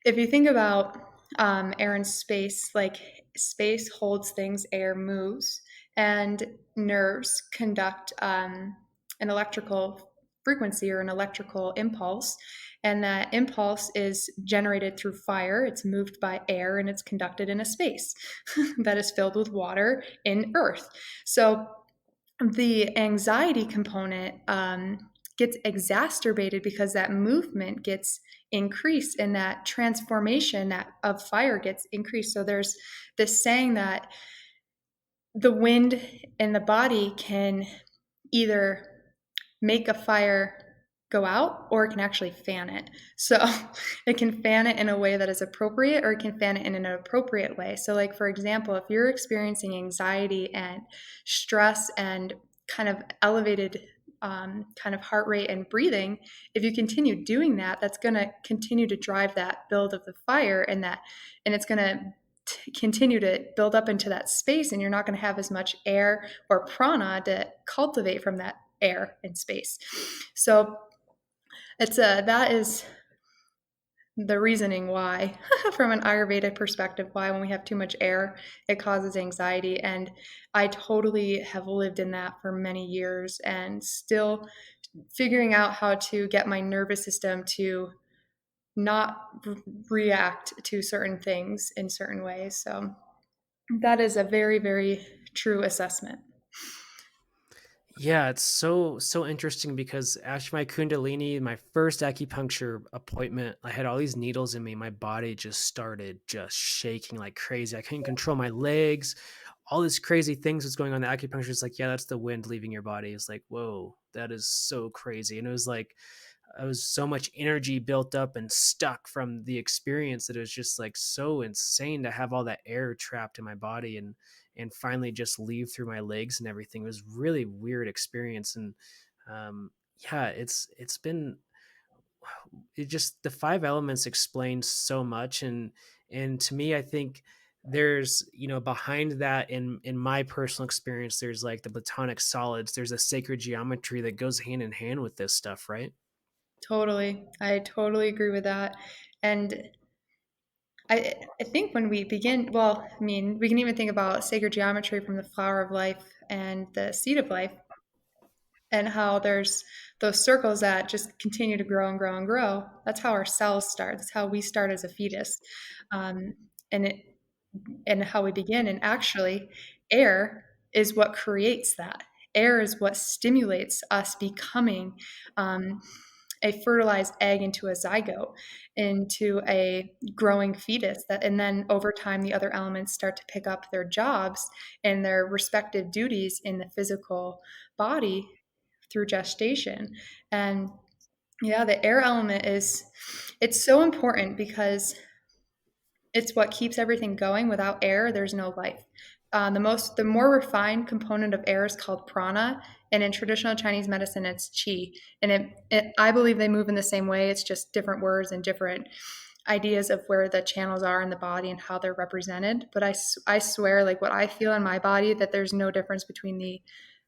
if you think about air and space, like space holds things, air moves, and nerves conduct an electrical frequency or an electrical impulse. And that impulse is generated through fire. It's moved by air and it's conducted in a space that is filled with water in earth. So the anxiety component gets exacerbated because that movement gets increased and that transformation that of fire gets increased. So there's this saying that the wind in the body can either make a fire go out or it can actually fan it. So it can fan it in a way that is appropriate or it can fan it in an appropriate way. So, like, for example, if you're experiencing anxiety and stress and kind of elevated kind of heart rate and breathing, if you continue doing that, that's going to continue to drive that build of the fire and it's going to continue to build up into that space and you're not going to have as much air or prana to cultivate from that air and space. So that is the reasoning why, from an Ayurvedic perspective, why when we have too much air, it causes anxiety. And I totally have lived in that for many years and still figuring out how to get my nervous system to not react to certain things in certain ways. So that is a very, very true assessment. Yeah, it's so interesting because after my Kundalini, my first acupuncture appointment, I had all these needles in me. My body just started just shaking like crazy. I couldn't control my legs. All these crazy things was going on. The acupuncture is like, yeah, that's the wind leaving your body. It's like, whoa, that is so crazy. And it was like, I was so much energy built up and stuck from the experience that it was just like so insane to have all that air trapped in my body and finally just leave through my legs and everything. It was really weird experience. And yeah, it's been, it just, the five elements explain so much. And to me, I think there's, behind that, in my personal experience, there's like the platonic solids, there's a sacred geometry that goes hand in hand with this stuff, right? Totally. I totally agree with that. And I think when we begin, well, I mean, we can even think about sacred geometry from the flower of life and the seed of life, and how there's those circles that just continue to grow and grow and grow. That's how our cells start. That's how we start as a fetus, um, and it and how we begin. And actually, air is what creates that. Air is what stimulates us becoming um, a fertilized egg into a zygote, into a growing fetus. And then over time, the other elements start to pick up their jobs and their respective duties in the physical body through gestation. And yeah, the air element it's so important because it's what keeps everything going. Without air, there's no life. The more refined component of air is called prana, and in traditional Chinese medicine, it's qi. And I believe they move in the same way. It's just different words and different ideas of where the channels are in the body and how they're represented. But I swear, like what I feel in my body, that there's no difference between the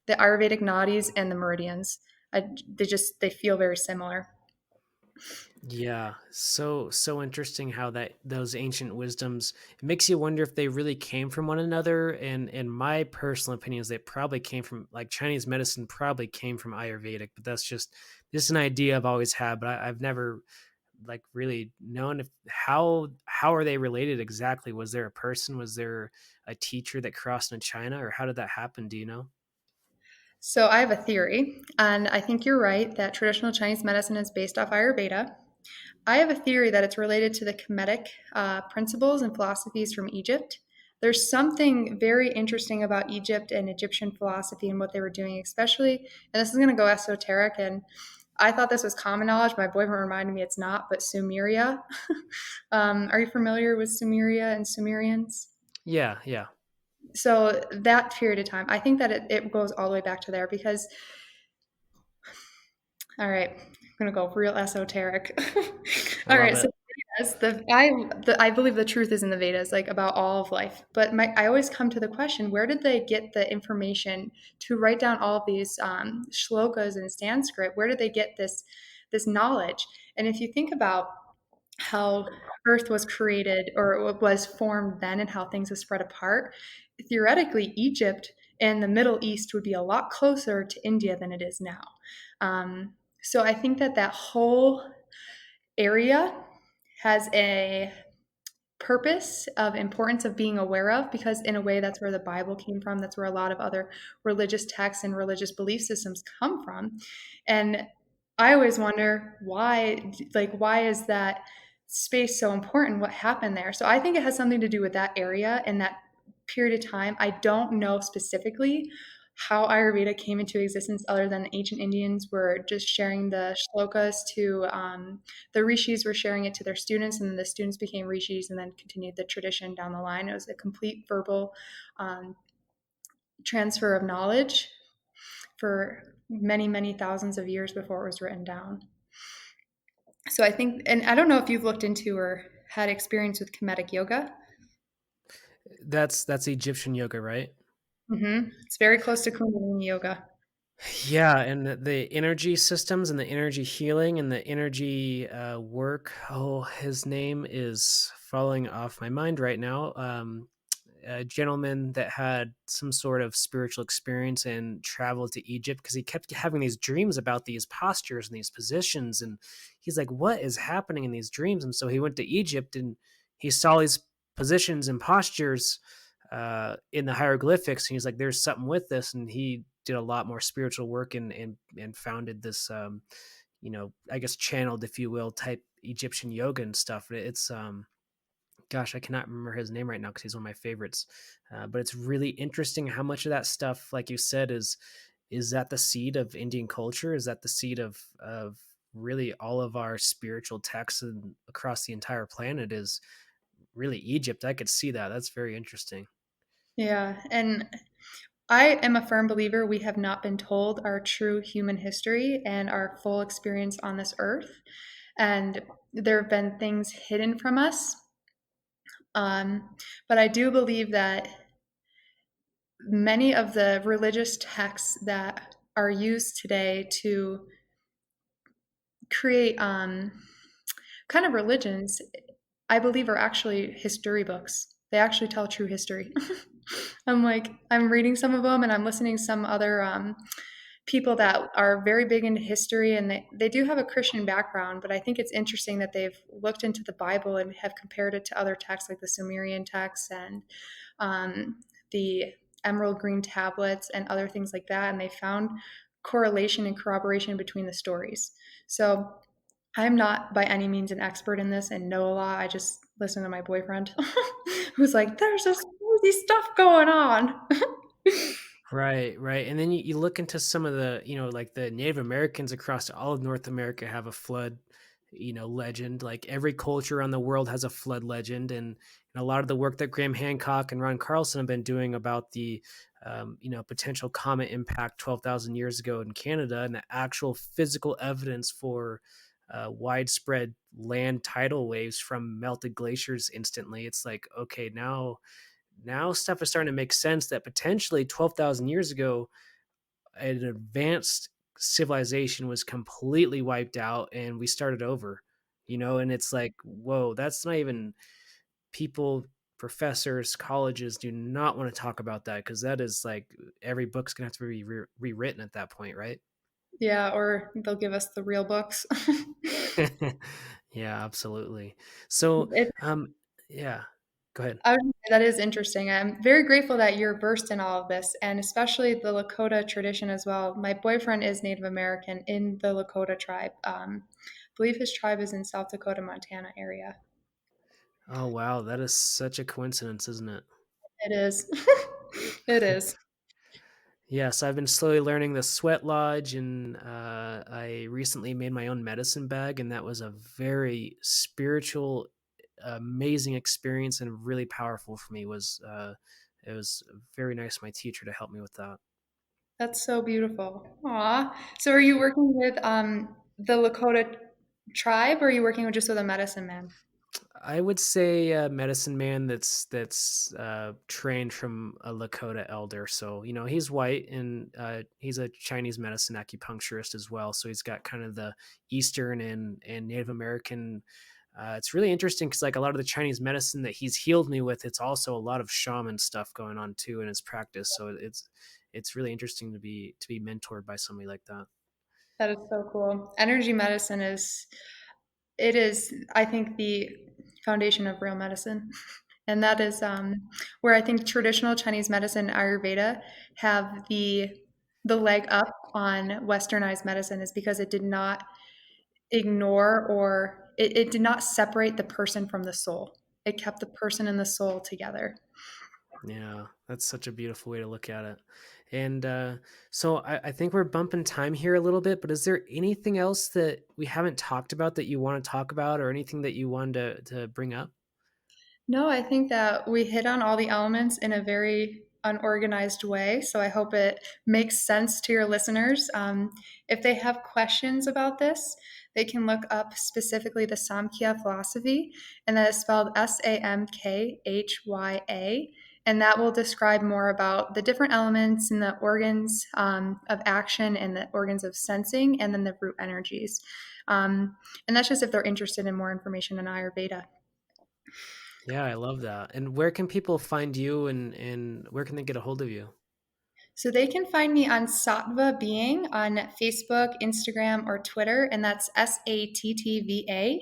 the Ayurvedic nadis and the meridians. They feel very similar. Yeah, so interesting how that those ancient wisdoms, it makes you wonder if they really came from one another. And in my personal opinion is they probably came from, like, Chinese medicine probably came from Ayurvedic, but that's just an idea I've always had. But I've never like really known if how are they related exactly. Was there a person? Was there a teacher that crossed into China, or how did that happen? Do you know? So I have a theory, and I think you're right that traditional Chinese medicine is based off Ayurveda. I have a theory that it's related to the Kemetic principles and philosophies from Egypt. There's something very interesting about Egypt and Egyptian philosophy and what they were doing, especially, and this is going to go esoteric. And I thought this was common knowledge. My boyfriend reminded me it's not, but Sumeria. Are you familiar with Sumeria and Sumerians? Yeah, yeah. So that period of time, I think that it goes all the way back to there because, all right, I'm gonna go real esoteric. I All love right, so it. Vedas, I believe the truth is in the Vedas, like about all of life. But I always come to the question: where did they get the information to write down all of these shlokas in Sanskrit? Where did they get this knowledge? And if you think about how Earth was created or was formed then and how things have spread apart, theoretically, Egypt and the Middle East would be a lot closer to India than it is now. So I think that that whole area has a purpose of importance of being aware of because in a way that's where the Bible came from, that's where a lot of other religious texts and religious belief systems come from. And I always wonder why is that space so important? What happened there? So I think it has something to do with that area and that period of time. I don't know specifically how Ayurveda came into existence, other than the ancient Indians were just sharing the shlokas to the rishis were sharing it to their students, and then the students became rishis and then continued the tradition down the line. It was a complete verbal um, transfer of knowledge for many, many thousands of years before it was written down. So I think, and I don't know if you've looked into or had experience with Kemetic yoga. That's Egyptian yoga, right? It's very close to Kundalini yoga. Yeah, and the energy systems and the energy healing and the energy work. Oh, his name is falling off my mind right now. A gentleman that had some sort of spiritual experience and traveled to Egypt because he kept having these dreams about these postures and these positions. And he's like, what is happening in these dreams? And so he went to Egypt and he saw these positions and postures in the hieroglyphics. And he's like, there's something with this. And he did a lot more spiritual work and founded this, I guess channeled, if you will, type Egyptian yoga and stuff. It's, gosh, I cannot remember his name right now because he's one of my favorites. But it's really interesting how much of that stuff, like you said, is that the seed of Indian culture? Is that the seed of really all of our spiritual texts and across the entire planet? Is really Egypt? I could see that. That's very interesting. Yeah, and I am a firm believer we have not been told our true human history and our full experience on this earth. And there have been things hidden from us. Um, but I do believe that many of the religious texts that are used today to create kind of religions, I believe are actually history books. They actually tell true history. I'm reading some of them and I'm listening to some other people that are very big into history and they do have a Christian background, but I think it's interesting that they've looked into the Bible and have compared it to other texts like the Sumerian texts and the emerald green tablets and other things like that. And they found correlation and corroboration between the stories. So I'm not by any means an expert in this and know a lot. I just listen to my boyfriend who's like, there's this crazy stuff going on. Right, right. And then you look into some of the, like the Native Americans across all of North America have a flood, legend. Like every culture around the world has a flood legend. And a lot of the work that Graham Hancock and Ron Carlson have been doing about the, potential comet impact 12,000 years ago in Canada and the actual physical evidence for widespread land tidal waves from melted glaciers instantly. It's like, okay, now stuff is starting to make sense that potentially 12,000 years ago an advanced civilization was completely wiped out and we started over, and it's like, whoa, that's not even people, professors, colleges do not want to talk about that because that is like every book's gonna have to be rewritten at that point, right? Yeah, or they'll give us the real books. Yeah, absolutely. So, It, yeah, go ahead. I would say that is interesting. I'm very grateful that you're versed in all of this, and especially the Lakota tradition as well. My boyfriend is Native American in the Lakota tribe. I believe his tribe is in South Dakota, Montana area. Oh, wow, that is such a coincidence, isn't it? It is. It is. Yes, I've been slowly learning the sweat lodge, and I recently made my own medicine bag, and that was a very spiritual, amazing experience, and really powerful for me. It was very nice of my teacher to help me with that. That's so beautiful. Aw. So are you working with the Lakota tribe, or are you working with just with a medicine man? I would say a medicine man that's trained from a Lakota elder. So he's white and he's a Chinese medicine acupuncturist as well. So he's got kind of the Eastern and Native American. It's really interesting because like a lot of the Chinese medicine that he's healed me with, it's also a lot of shaman stuff going on too in his practice. So it's really interesting to be mentored by somebody like that. That is so cool. Energy medicine is it is, I think, the foundation of real medicine. And that is where I think traditional Chinese medicine, Ayurveda, have the leg up on westernized medicine is because it did not ignore or it did not separate the person from the soul. It kept the person and the soul together. Yeah, that's such a beautiful way to look at it. And so I think we're bumping time here a little bit, but is there anything else that we haven't talked about that you want to talk about or anything that you wanted to bring up? No, I think that we hit on all the elements in a very unorganized way. So I hope it makes sense to your listeners. If they have questions about this, they can look up specifically the Samkhya philosophy, and that is spelled Samkhya. And that will describe more about the different elements and the organs of action and the organs of sensing, and then the root energies. And that's just if they're interested in more information on Ayurveda. Yeah, I love that. And where can people find you and where can they get a hold of you? So they can find me on Sattva Being on Facebook, Instagram, or Twitter, and that's Sattva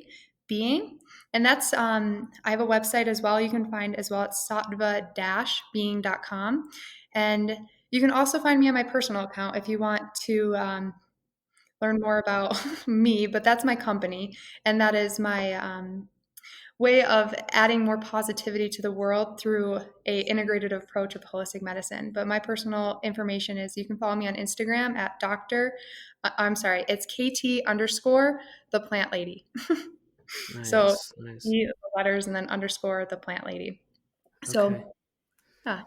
Being. And that's I have a website as well. You can find as well at sattva-being.com, and you can also find me on my personal account if you want to learn more about me. But that's my company, and that is my way of adding more positivity to the world through a integrated approach of holistic medicine. But my personal information is you can follow me on Instagram at I'm sorry, it's KT underscore the plant lady. So Nice, nice. the letters and then underscore the plant lady. Okay. So yeah,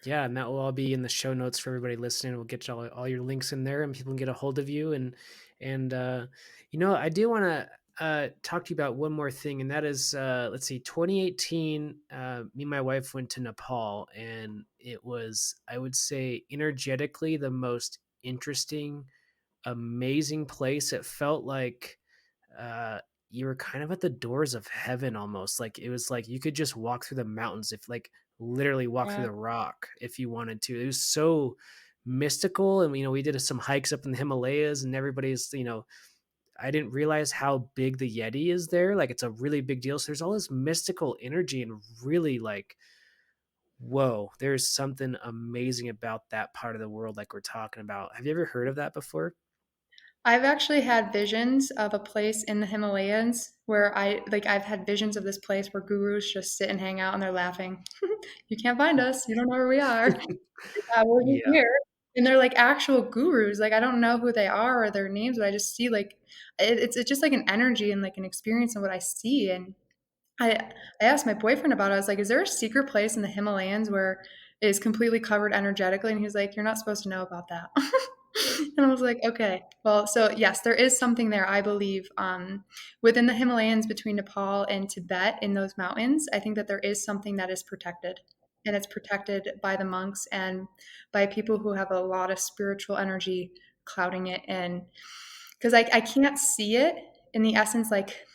Yeah, and that will all be in the show notes for everybody listening. We'll get all your links in there, and people can get a hold of you. And I do want to talk to you about one more thing, and that is, let's see, 2018. Me and my wife went to Nepal, and it was, I would say, energetically the most interesting, amazing place. It felt like uh you were kind of at the doors of heaven almost. Like it was like you could just walk through the mountains, if like literally walk through yeah. the rock if you wanted to. It was so mystical. And we did some hikes up in the Himalayas, and everybody's, I didn't realize how big the Yeti is there. Like it's a really big deal. So there's all this mystical energy and really like, whoa, there's something amazing about that part of the world like we're talking about. Have you ever heard of that before? I've actually had visions of a place in the Himalayas where I've had visions of this place where gurus just sit and hang out and they're laughing. You can't find us. You don't know where we are. We're just Yeah. here. And they're like actual gurus. Like I don't know who they are or their names, but I just see like it's just like an energy and like an experience of what I see. And I asked my boyfriend about it. I was like, "Is there a secret place in the Himalayas where it is completely covered energetically?" And he was like, "You're not supposed to know about that." And I was like, "Okay, well, so yes, there is something there. I believe within the Himalayas between Nepal and Tibet in those mountains. I think that there is something that is protected." and it's protected by the monks and by people who have a lot of spiritual energy clouding it. And because I can't see it in the essence, like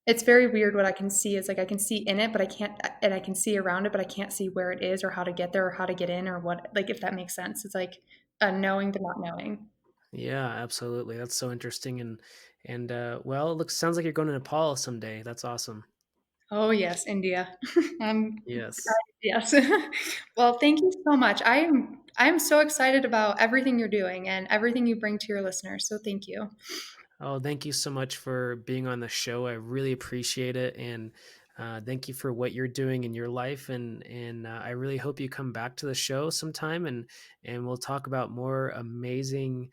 it's very weird. What I can see is like I can see in it, but I can't, and I can see around it, but I can't see where it is or how to get there or how to get in or what, like if that makes sense. It's like a knowing but not knowing. Yeah, absolutely. That's so interesting. And well, it looks sounds like you're going to Nepal someday. That's awesome. Oh yes, India. Yes. Yes. Well, thank you so much. I'm so excited about everything you're doing and everything you bring to your listeners. So thank you. Oh, thank you so much for being on the show. I really appreciate it, and thank you for what you're doing in your life. And I really hope you come back to the show sometime, and we'll talk about more amazing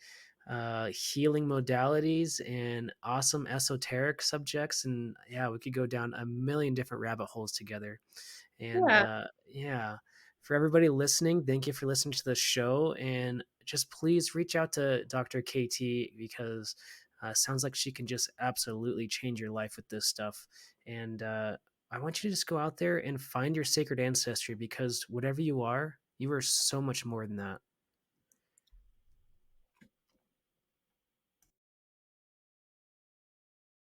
healing modalities and awesome esoteric subjects. And yeah, we could go down a million different rabbit holes together. And Yeah. yeah, for everybody listening, thank you for listening to the show. And just please reach out to Dr. KT because sounds like she can just absolutely change your life with this stuff. And I want you to just go out there and find your sacred ancestry because whatever you are so much more than that.